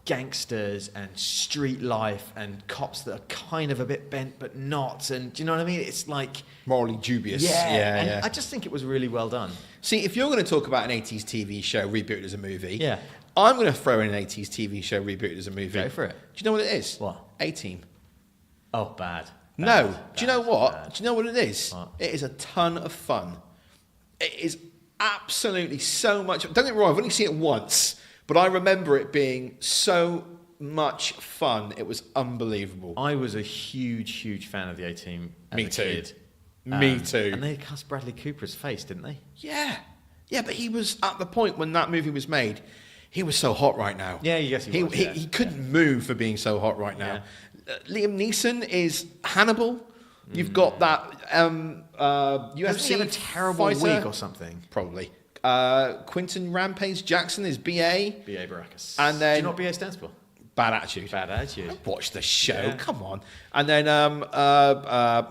gangsters and street life and cops that are kind of a bit bent but not. And do you know what I mean? It's like... Morally dubious. And I just think it was really well done. See, if you're going to talk about an 80s TV show rebooted as a movie, Yeah. I'm going to throw in an 80s TV show rebooted as a movie. Go for it. Do you know what it is? What? A-Team. Oh, bad. No. Bad, Do you know what? bad. Do you know what it is? What? It is a ton of fun. It is absolutely so much... Don't get me wrong, I've only seen it once, but I remember it being so much fun. It was unbelievable. I was a huge fan of the A-Team as Me a too. kid. Me too. And they cast Bradley Cooper's face, didn't they? Yeah. Yeah, but he was at the point when that movie was made, he was so hot right now. Yeah, yes, he was, yeah. He couldn't move for being so hot right now. Liam Neeson is Hannibal. You've got that UFC Hasn't he had a terrible fighter? week or something? Probably. Quentin Rampage Jackson is BA. B.A. Baracus. And then- Do you know what B.A. stands for? Bad Attitude. Bad Attitude. Watch the show. Yeah. Come on. And then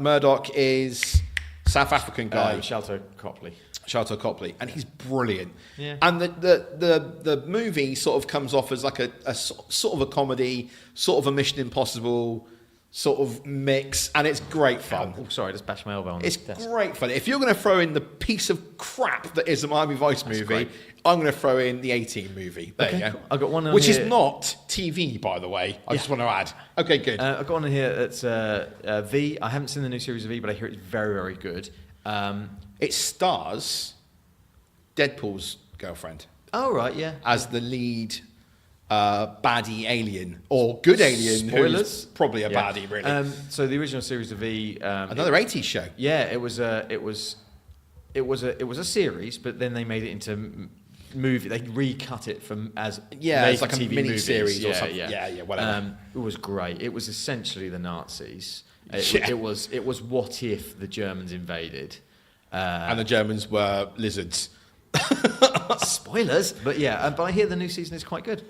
Murdoch is South African guy. Shelter Copley. Sharlto Copley, and he's brilliant. Yeah. And the movie sort of comes off as like a sort of a comedy, sort of a Mission Impossible sort of mix, and it's great fun. Oh, sorry, I just bashed my elbow on It's the desk. great fun. If you're going to throw in the piece of crap that is the Miami Vice movie, great. I'm going to throw in the A-Team movie. There Okay, you go. cool. I've got one on which here. is not TV, by the way. I just want to add. Okay, good. I've got one in here that's V. I haven't seen the new series of V, but I hear it's very good. It stars Deadpool's girlfriend Oh, right, yeah. as the lead baddie alien, or good alien, Spoilers. who's probably a Yeah. baddie, really. So the original series of V... Another 80s show. Yeah, it was a series, but then they made it into movie. They recut it from as Yeah, it's like a TV mini movies. series or Yeah, something. Yeah, Yeah, whatever. It was great. It was essentially the Nazis. Yeah. It was what if the Germans invaded? And the Germans were lizards. Spoilers, but yeah. But I hear the new season is quite good.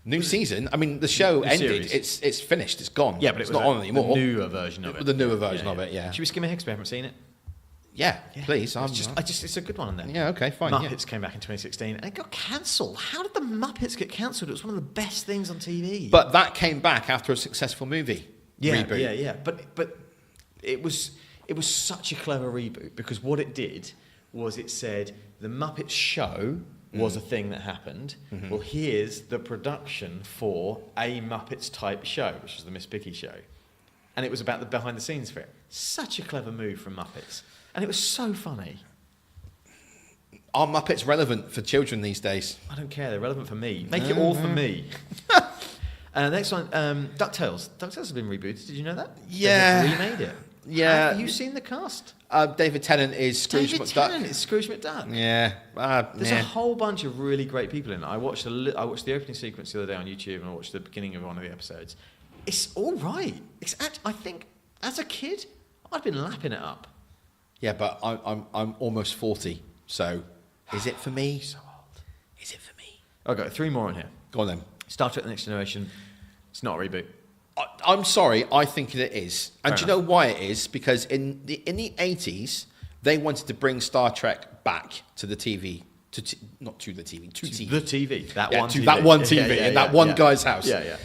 New season. I mean, the show The ended. series. It's finished. It's gone. Yeah, but it's it was not on anymore. The newer version of it. The newer version of it. Yeah. Should we skim ahead? 'Cause we haven't seen it. Yeah. Please. It's a good one on there. Yeah. Okay. Fine. Muppets Yeah. came back in 2016 and it got cancelled. How did the Muppets get cancelled? It was one of the best things on TV. But that came back after a successful movie. Reboot. Yeah. But it was such a clever reboot because what it did was it said the Muppets show was a thing that happened. Mm-hmm. Well, here's the production for a Muppets type show, which was the Miss Piggy show, and it was about the behind the scenes for it. Such a clever move from Muppets, and it was so funny. Are Muppets relevant for children these days? I don't care. They're relevant for me. Make it all for me. Next one, DuckTales. DuckTales has been rebooted. Did you know that? Yeah. They remade it. Yeah. Have you seen the cast? David Tennant is Scrooge David McDuck. Tennant is Scrooge McDuck. Yeah. There's a whole bunch of really great people in it. I watched the opening sequence the other day on YouTube, and I watched the beginning of one of the episodes. It's all right. I think as a kid, I'd been lapping it up. Yeah, but I'm almost 40, so is it for me? So old. Is it for me? I've got 3 more on here. Go on then. Star Trek: The Next Generation. It's not a reboot. I'm sorry, I think it is. And Fair do you know why it is? Because in the 80s, they wanted to bring Star Trek back to the TV. Not to the TV, to TV. The TV. That Yeah, one to TV. that one TV Yeah, in that one yeah. guy's house. Yeah.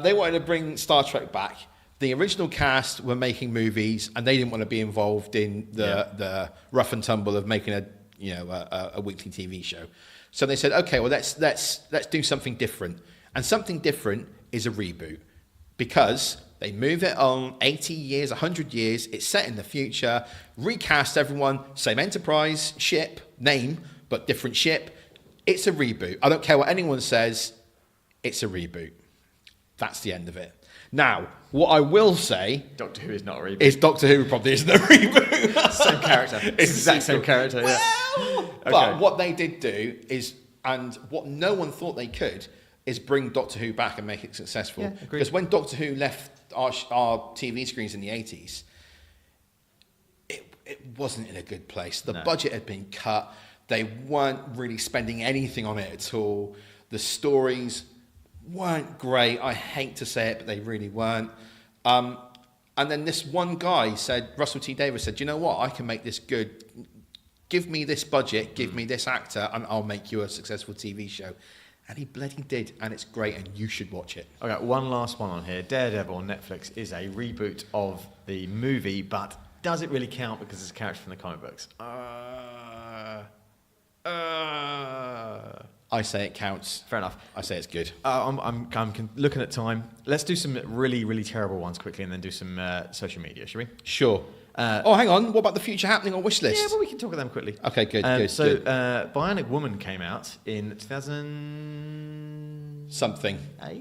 They wanted to bring Star Trek back. The original cast were making movies, and they didn't want to be involved in the rough and tumble of making a weekly TV show. So they said, okay, well let's do something different, and something different is a reboot, because they move it on 80 years, 100 years. It's set in the future. Recast everyone, same Enterprise ship name, but different ship. It's a reboot. I don't care what anyone says. It's a reboot. That's the end of it. Now, what I will say... Doctor Who is not a reboot. Is Doctor Who probably isn't a reboot. Same character. It's the exact same character, yeah. Well, but what they did do is, and what no one thought they could, is bring Doctor Who back and make it successful. Yeah, agreed. Because when Doctor Who left our TV screens in the 80s, it wasn't in a good place. The budget had been cut. They weren't really spending anything on it at all. The stories weren't great. I hate to say it, but they really weren't. And then this one guy said, Russell T Davies said, you know what, I can make this good. Give me this budget, give me this actor, and I'll make you a successful TV show. And he bloody did, and it's great, and you should watch it. Okay, one last one on here. Daredevil on Netflix is a reboot of the movie, but does it really count because it's a character from the comic books? I say it counts. Fair enough. I say it's good. I'm looking at time. Let's do some really, really terrible ones quickly and then do some social media, shall we? Sure. Hang on. What about the future happening on Wishlist? Yeah, well, we can talk about them quickly. Okay, good. Bionic Woman came out in 2000... Something.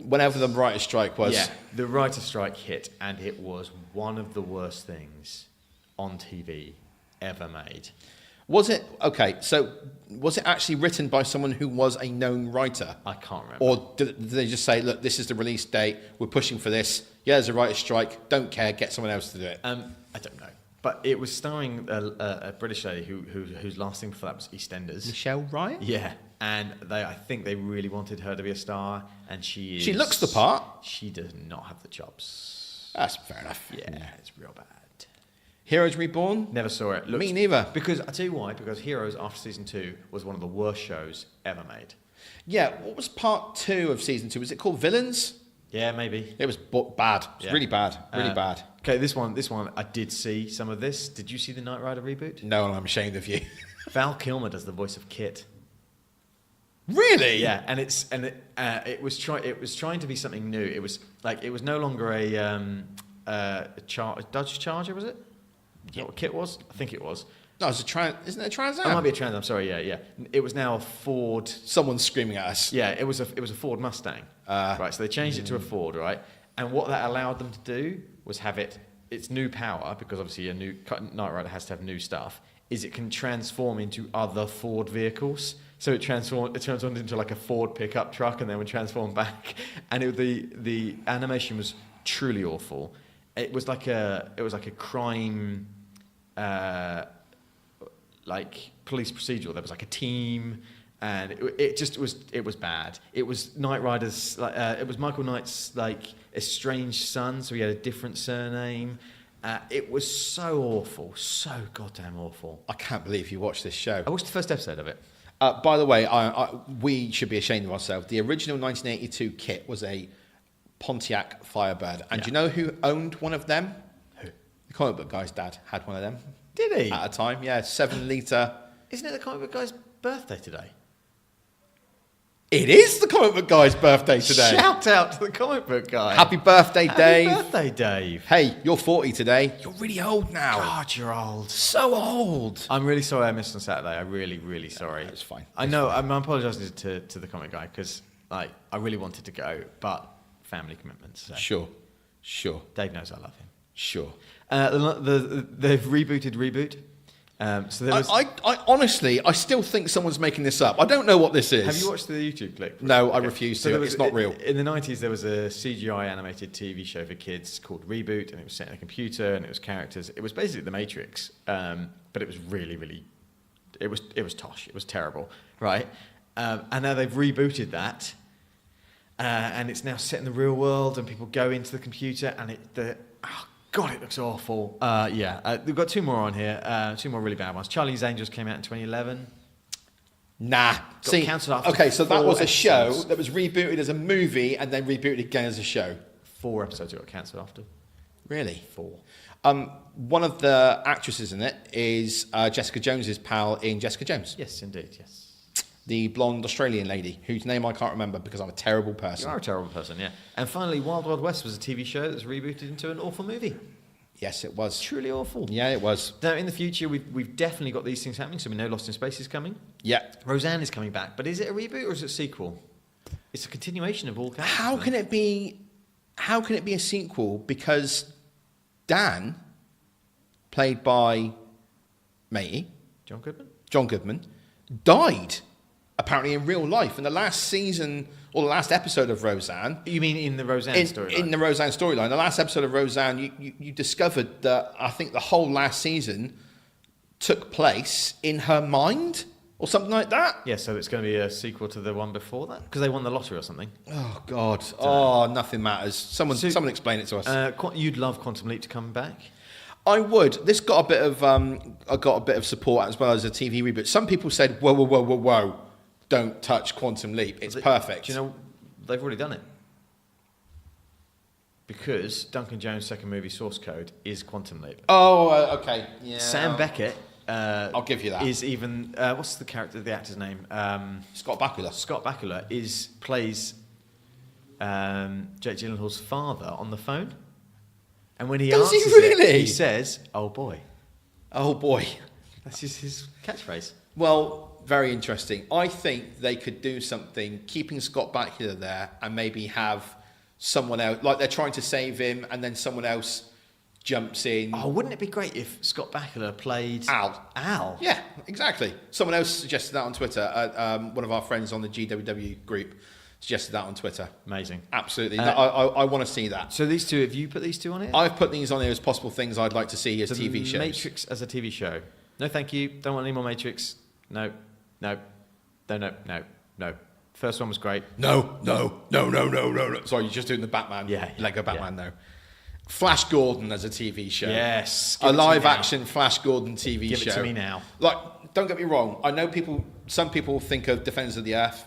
Whenever the writer's strike was. Yeah, the writer's strike hit, and it was one of the worst things on TV ever made. Was it? Okay, so was it actually written by someone who was a known writer? I can't remember. Or did they just say, look, this is the release date, we're pushing for this, yeah, there's a writer's strike, don't care, get someone else to do it? I don't know. But it was starring a British lady whose last thing before that was EastEnders. Michelle Wright? Yeah, and I think they really wanted her to be a star, and she is... She looks the part. She does not have the chops. That's fair enough. Yeah, it's real bad. Heroes Reborn? Never saw it. Me neither. Because, I'll tell you why, because Heroes after season 2 was one of the worst shows ever made. Yeah, what was part 2 of season 2? Was it called Villains? Yeah, maybe. It was bad. It was really bad. Really bad. Okay, this one, I did see some of this. Did you see the Knight Rider reboot? No, and I'm ashamed of you. Val Kilmer does the voice of Kit. Really? Yeah, and it was trying to be something new. It was no longer a Dodge Charger, was it? Is that what Kit was? I think it was. No, it's isn't it a Trans Am? It might be a Trans Am. Sorry, yeah. It was now a Ford. Someone's screaming at us. Yeah, it was a Ford Mustang. Right, so they changed it to a Ford, right? And what that allowed them to do was have its new power, because obviously a new Knight Rider has to have new stuff, is it can transform into other Ford vehicles. So it transformed into like a Ford pickup truck, and then would transform back. And the animation was truly awful. It was like a crime, like police procedural. There was like a team, and it was bad. It was Knight Rider's. It was Michael Knight's estranged son, so he had a different surname. It was so awful, so goddamn awful. I can't believe you watched this show. I watched the first episode of it. By the way, we should be ashamed of ourselves. The original 1982 kit was a Pontiac Firebird. And do you know who owned one of them? Who? The comic book guy's dad had one of them. Did he? At a time, yeah, 7-litre. Isn't it the comic book guy's birthday today? It is the comic book guy's birthday today. Shout out to the comic book guy. Happy birthday, Dave. Happy birthday, Dave. Hey, you're 40 today. You're really old now. God, you're old. So old. I'm really sorry I missed on Saturday. I'm really, really sorry. It's fine. I know. I'm apologising to the comic guy because I really wanted to go, but family commitments. So. Sure. Dave knows I love him. Sure. They've rebooted Reboot. So there was. I honestly, I still think someone's making this up. I don't know what this is. Have you watched the YouTube clip? No, I refuse to. It's not real. In the 90s, there was a CGI animated TV show for kids called Reboot, and it was set in a computer, and it was characters. It was basically The Matrix, but it was really, really. It was tosh. It was terrible, right? And now they've rebooted that. and it's now set in the real world, and people go into the computer, and oh God, it looks awful. We've got 2 more on here, 2 more really bad ones. Charlie's Angels came out in 2011. Nah. See, cancelled after okay, so that 4 was a show episodes. that was rebooted as a movie and then rebooted again as a show. 4 episodes got cancelled after. Really? 4. One of the actresses in it is Jessica Jones's pal in Jessica Jones. Yes, indeed, yes. The blonde Australian lady, whose name I can't remember because I'm a terrible person. You are a terrible person, yeah. And finally, Wild Wild West was a TV show that was rebooted into an awful movie. Yes, it was. Truly awful. Yeah, it was. Now, in the future, we've definitely got these things happening, so we know Lost in Space is coming. Yeah. Roseanne is coming back, but is it a reboot or is it a sequel? It's a continuation of all characters. How can it be a sequel? Because Dan, played by Matey, John Goodman, died apparently in real life in the last season or the last episode of Roseanne. You mean in the Roseanne storyline? In the Roseanne storyline. The last episode of Roseanne, you discovered that I think the whole last season took place in her mind or something like that. Yeah, so it's going to be a sequel to the one before that? Because they won the lottery or something. Oh, God. Oh, nothing matters. Someone explain it to us. You'd love Quantum Leap to come back? I would. This got a bit of support as well as a TV reboot. Some people said, whoa. Don't touch Quantum Leap. It's perfect. Do you know, they've already done it. Because Duncan Jones' second movie, Source Code, is Quantum Leap. Oh, okay. Yeah. Sam Beckett... I'll give you that. Is even... what's the actor's name? Scott Bakula. Scott Bakula plays Jake Gyllenhaal's father on the phone. And when he answers it, he says, "Oh boy." Oh boy. That's just his catchphrase. Well... Very interesting. I think they could do something, keeping Scott Bakula there, and maybe have someone else, like they're trying to save him, and then someone else jumps in. Oh, wouldn't it be great if Scott Bakula played Al? Yeah, exactly. Someone else suggested that on Twitter. One of our friends on the GWW group suggested that on Twitter. Amazing. Absolutely. I want to see that. So these 2, have you put these 2 on here? I've put these on here as possible things I'd like to see as TV shows. Matrix as a TV show. No, thank you. Don't want any more Matrix. No. First one was great. No. Sorry, you're just doing the Batman. Yeah. Lego Batman now. Flash Gordon as a TV show. Yes. A live action Flash Gordon TV show. Give it to me now. Like, don't get me wrong. I know some people think of Defenders of the Earth.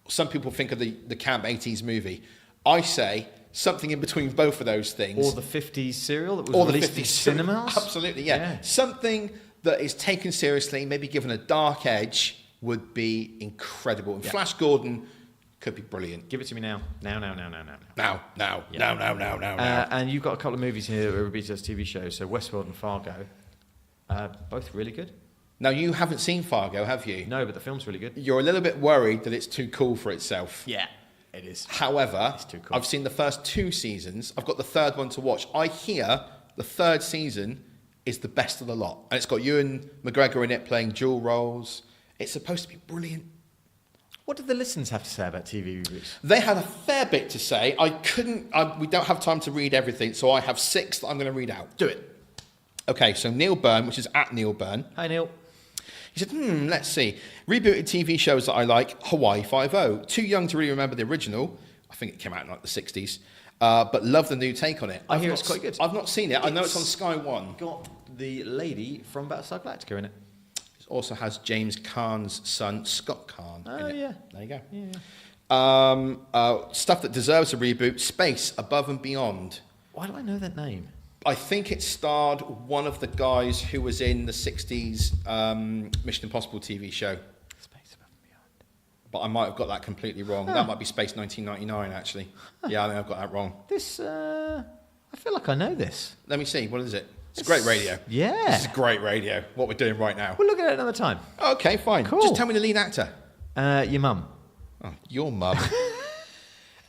Some people think of the Camp 80s movie. I say something in between both of those things. Or the 50s serial that was released in cinemas. Absolutely, yeah. Something that is taken seriously, maybe given a dark edge, would be incredible. And Flash Gordon could be brilliant. Give it to me now. Now. Now. And you've got a couple of movies here that were rebooted as TV shows. So Westworld and Fargo, both really good. Now, you haven't seen Fargo, have you? No, but the film's really good. You're a little bit worried that it's too cool for itself. Yeah, it is. However, it's too cool. I've seen the first 2 seasons. I've got the third one to watch. I hear the third season is the best of the lot. And it's got Ewan McGregor in it playing dual roles. It's supposed to be brilliant. What did the listeners have to say about TV Reboots? They had a fair bit to say. We don't have time to read everything, so I have 6 that I'm going to read out. Do it. Okay, so Neil Byrne, which is at Neil Byrne. Hi, Neil. He said, let's see. Rebooted TV shows that I like, Hawaii Five-0. Too young to really remember the original. I think it came out in like the 60s. But love the new take on it. I hear it's quite good. I've not seen it. I know it's on Sky One. Got the lady from Battlestar Galactica in it. It also has James Caan's son, Scott Caan, in it. Yeah. There you go. Yeah. Stuff that deserves a reboot, Space, Above and Beyond. Why do I know that name? I think it starred one of the guys who was in the 60s Mission Impossible TV show. Space Above and Beyond. But I might have got that completely wrong. That might be Space 1999, actually. Yeah, I think I've got that wrong. I feel like I know this. Let me see. What is it? It's great radio. Yeah. This is great radio, what we're doing right now. We'll look at it another time. Okay, fine. Cool. Just tell me the lead actor. Your mum. Oh, your mum.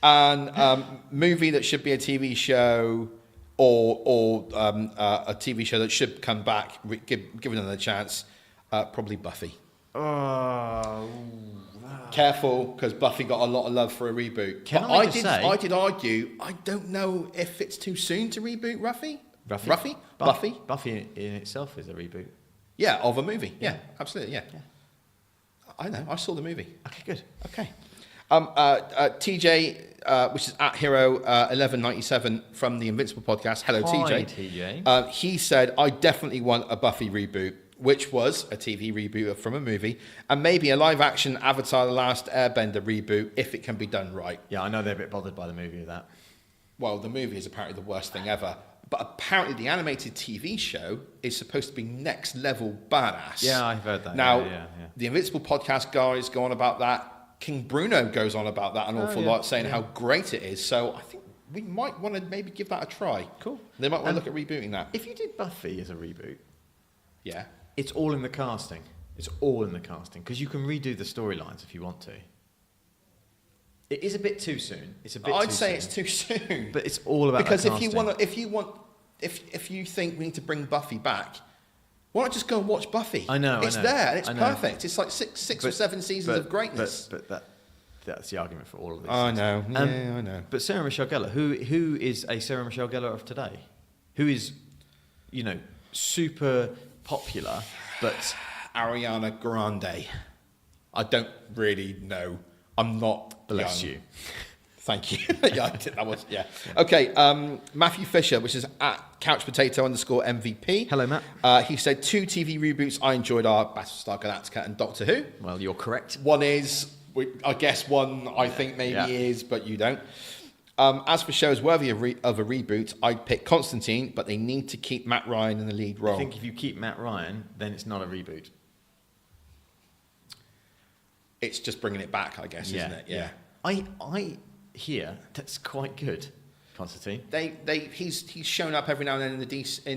And movie that should be a TV show or a TV show that should come back, given another chance, probably Buffy. Oh. Careful, because Buffy got a lot of love for a reboot. I did argue, I don't know if it's too soon to reboot Buffy. Buffy in itself is a reboot. Yeah, of a movie. Yeah, absolutely, yeah. I know, I saw the movie. Okay, good. Okay. TJ, which is at Hero 1197 from the Invincible podcast. Hello, Hi, TJ. He said, I definitely want a Buffy reboot, which was a TV reboot from a movie, and maybe a live-action Avatar: The Last Airbender reboot if it can be done right. Yeah, I know they're a bit bothered by the movie of that. Well, the movie is apparently the worst thing ever. But apparently the animated TV show is supposed to be next level badass. Yeah, I've heard that. Now, yeah. the Invincible podcast guys go on about that. King Bruno goes on about that an awful lot, saying how great it is. So I think we might want to maybe give that a try. Cool. They might want to look at rebooting that. If you did Buffy as a reboot, Yeah. it's all in the casting. It's all in the casting because you can redo the storylines if you want to. It is a bit too soon. It's a bit. I'd too say soon. it's too soon. But it's all about because that if you casting. if you think we need to bring Buffy back, why not just go and watch Buffy? I know. It's there and it's I know. perfect. It's like six or seven seasons of greatness. But that's the argument for all of this. I know. Yeah, I know. But Sarah Michelle Gellar, who is a Sarah Michelle Gellar of today, who is, super popular, but Ariana Grande. I don't really know. I'm not bless young. you. Thank you. Yeah, that was, yeah. Okay, Matthew Fisher, which is at couchpotato_MVP. Hello, Matt. He said 2 TV reboots I enjoyed are Battlestar Galactica and Doctor Who. Well, you're correct. One is, I guess one I think maybe is, but you don't. As for shows worthy of a reboot, I'd pick Constantine, but they need to keep Matt Ryan in the lead role. I think if you keep Matt Ryan, then it's not a reboot. It's just bringing it back, I guess, isn't it? Yeah. I hear that's quite good, Constantine. He's shown up every now and then in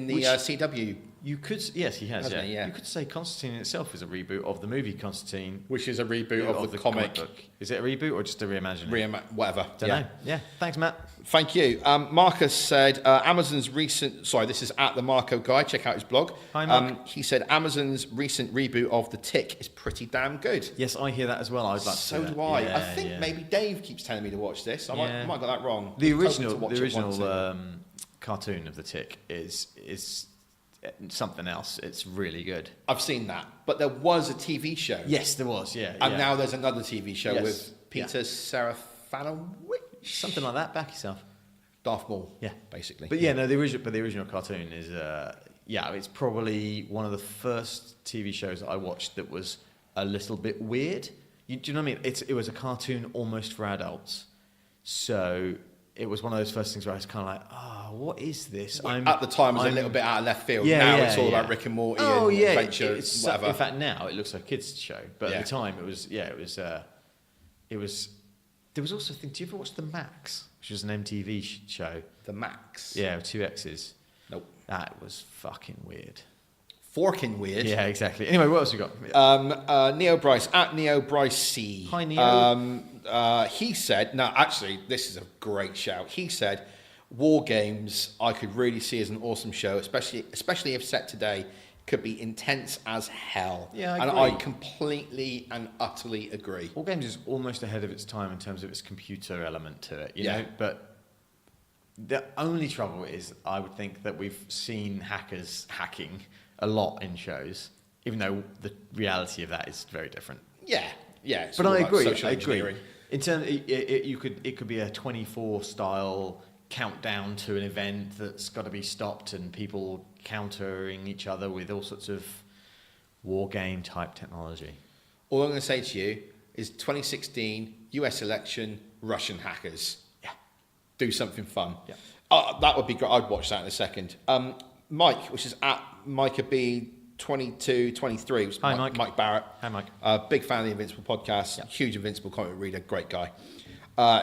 the CW. You could, yes, he has. Hasn't he? Yeah. You could say Constantine in itself is a reboot of the movie Constantine, Which is a reboot of the comic book. Is it a reboot or just a reimagining? Whatever. Don't know. Yeah. Thanks, Matt. Thank you. Marcus said Amazon's recent... Sorry, this is at the Marco Guy. Check out his blog. Hi, Mark. He said Amazon's recent reboot of The Tick is pretty damn good. Yes, I hear that as well. I'd like to see So that. do I. Yeah, I think maybe Dave keeps telling me to watch this. I might have got that wrong. The I told him to watch it original once. cartoon of The Tick is something else. It's really good. I've seen that. But there was a TV show. Yes, there was, yeah. And now there's another TV show Yes. with Peter Serafinowicz. Something like that. Back yourself. Darth Maul. Yeah. Basically. But the original cartoon is, it's probably one of the first TV shows that I watched that was a little bit weird. Do you know what I mean? It was a cartoon almost for adults. So it was one of those first things where I was kind of like, what is this? At the time, it was a little bit out of left field. Now it's all about Rick and Morty and adventure, whatever. In fact, now it looks like a kids' show. But at the time, it was. There was also a thing. Do you ever watch The Max, which was an MTV show? The Max. Yeah, with 2 X's. Nope. That was fucking weird. Forking weird. Yeah, exactly. Anyway, what else we got? Neo Bryce at Neo Bryce C. Hi, Neo. He said, no, actually, this is a great shout. He said, War Games, I could really see as an awesome show, especially if set today, could be intense as hell. Yeah, I and agree. I completely and utterly agree. War Games is almost ahead of its time in terms of its computer element to it, you know. But the only trouble is, I would think that we've seen hackers hacking a lot in shows, even though the reality of that is very different. Yeah. It's But all I about agree. social I agree. engineering. In terms, it could be a 24 style countdown to an event that's got to be stopped, and people countering each other with all sorts of war game type technology. All I'm going to say to you is 2016 US election, Russian hackers. Yeah. Do something fun. Yeah. That would be great. I'd watch that in a second. Mike, which is at Micah B 2223. Hi, Mike. Mike Barrett. Hi, Mike. Big fan of the Invincible podcast. Yeah. Huge Invincible comic reader. Great guy.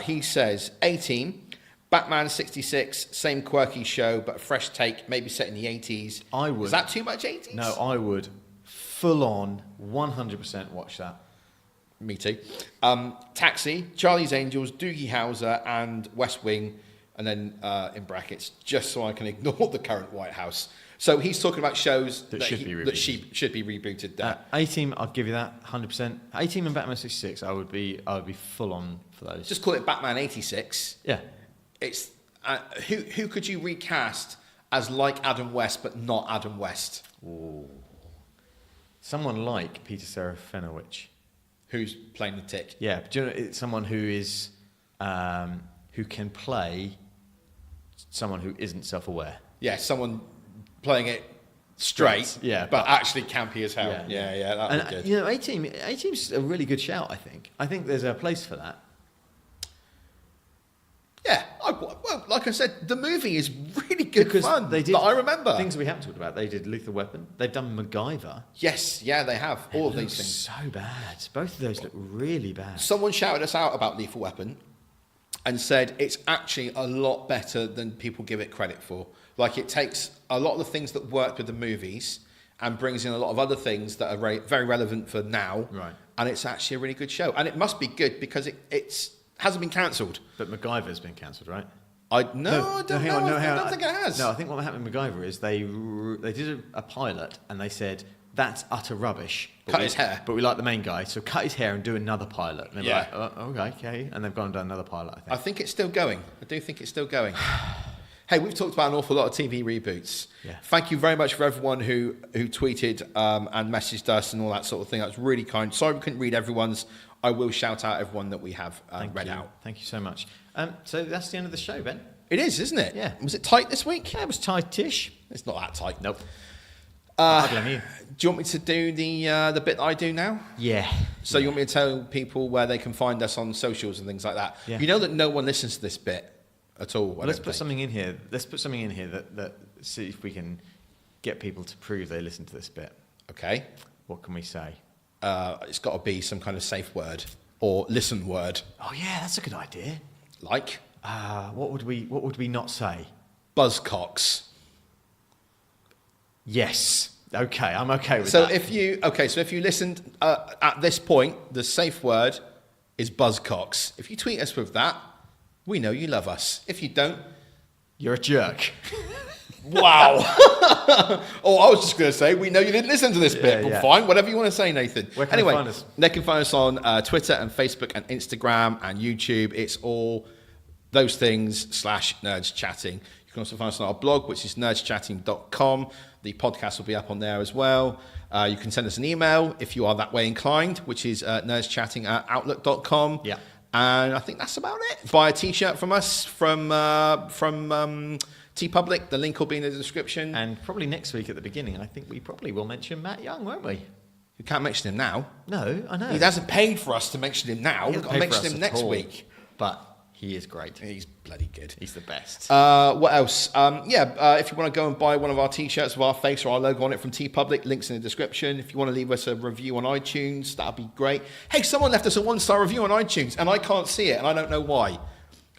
He says, A-Team, Batman 66, same quirky show, but a fresh take, maybe set in the 80s. I would. Is that too much 80s? No, I would full on 100% watch that. Me too. Taxi, Charlie's Angels, Doogie Howser, and West Wing, and then in brackets, just so I can ignore the current White House. So he's talking about shows that should be rebooted. A-Team, I'll give you that 100%. A-Team and Batman 66, I would be full on for those. Just call it Batman 86. Yeah. It's who could you recast as like Adam West but not Adam West? Ooh. Someone like Peter Serafinowicz. Who's playing the tick? Yeah, do you know, it's someone who is who can play someone who isn't self-aware. Yeah, someone playing it straight, yeah, but actually campy as hell. Yeah. Yeah, that would be good. You know, A-Team's a really good shout, I think. I think there's a place for that. Yeah, well, like I said, the movie is really good fun. They did that I remember. things we haven't talked about. They did Lethal Weapon. They've done MacGyver. Yes, yeah, they have. All of It these looks things. so bad. Both of those look really bad. Someone shouted us out about Lethal Weapon and said it's actually a lot better than people give it credit for. Like, it takes a lot of the things that worked with the movies and brings in a lot of other things that are very relevant for now. Right. And it's actually a really good show. And it must be good because it hasn't been cancelled. But MacGyver's been cancelled, right? I don't know. I don't think it has. No, I think what happened with MacGyver is they did a pilot and they said, that's utter rubbish. Cut his hair. But we like the main guy, so cut his hair and do another pilot. And they were Yeah. like, okay. And they've gone and done another pilot, I think. I think it's still going. I do think it's still going. Hey, we've talked about an awful lot of TV reboots. Yeah. Thank you very much for everyone who tweeted and messaged us and all that sort of thing. That's really kind. Sorry we couldn't read everyone's. I will shout out everyone that we have read out. Thank you so much. So that's the end of the show, Ben. It is, isn't it? Yeah. Was it tight this week? Yeah, it was tight-ish. It's not that tight. Nope. I blame you. Do you want me to do the bit that I do now? Yeah. So you want me to tell people where they can find us on socials and things like that? Yeah. You know that no one listens to this bit at all. Well, let's put something in here. Let's put something in here that see if we can get people to prove they listen to this bit. Okay. What can we say? It's got to be some kind of safe word or listen word. Oh yeah, that's a good idea. Like What would we not say? buzzcocks. Yes. Okay, I'm okay with So that. if you listened at this point, the safe word is buzzcocks. If you tweet us with that, we know you love us. If you don't, You're a jerk. wow. Oh, I was just going to say, we know you didn't listen to this bit. But yeah. fine, whatever you want to say, Nathan. Where can anyway, they find us? they can find us on Twitter and Facebook and Instagram and YouTube. It's all those things / Nerdschatting. You can also find us on our blog, which is nerdschatting.com. The podcast will be up on there as well. You can send us an email if you are that way inclined, which is nerdschatting@outlook.com. Yeah. And I think that's about it. Buy a T-shirt from us from TeePublic. The link will be in the description. And probably next week at the beginning, I think we probably will mention Matt Young, won't we? You can't mention him now. No, I know. He hasn't paid for us to mention him now. He We've hasn't got to paid for mention us him at next all. week. But he is great. He's bloody good. He's the best. What else? If you want to go and buy one of our T-shirts with our face or our logo on it from TeePublic, links in the description. If you want to leave us a review on iTunes, that'd be great. Hey, someone left us a 1-star review on iTunes, and I can't see it, and I don't know why.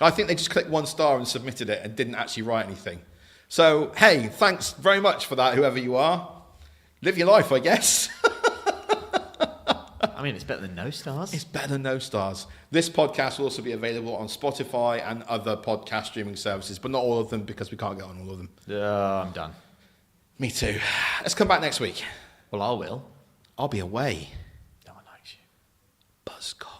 I think they just clicked 1 star and submitted it and didn't actually write anything. So, hey, thanks very much for that, whoever you are. Live your life, I guess. I mean, it's better than no stars. It's better than no stars. This podcast will also be available on Spotify and other podcast streaming services, but not all of them because we can't get on all of them. I'm done. Me too. Let's come back next week. Well, I will. I'll be away. No one likes you. Buzzcocks.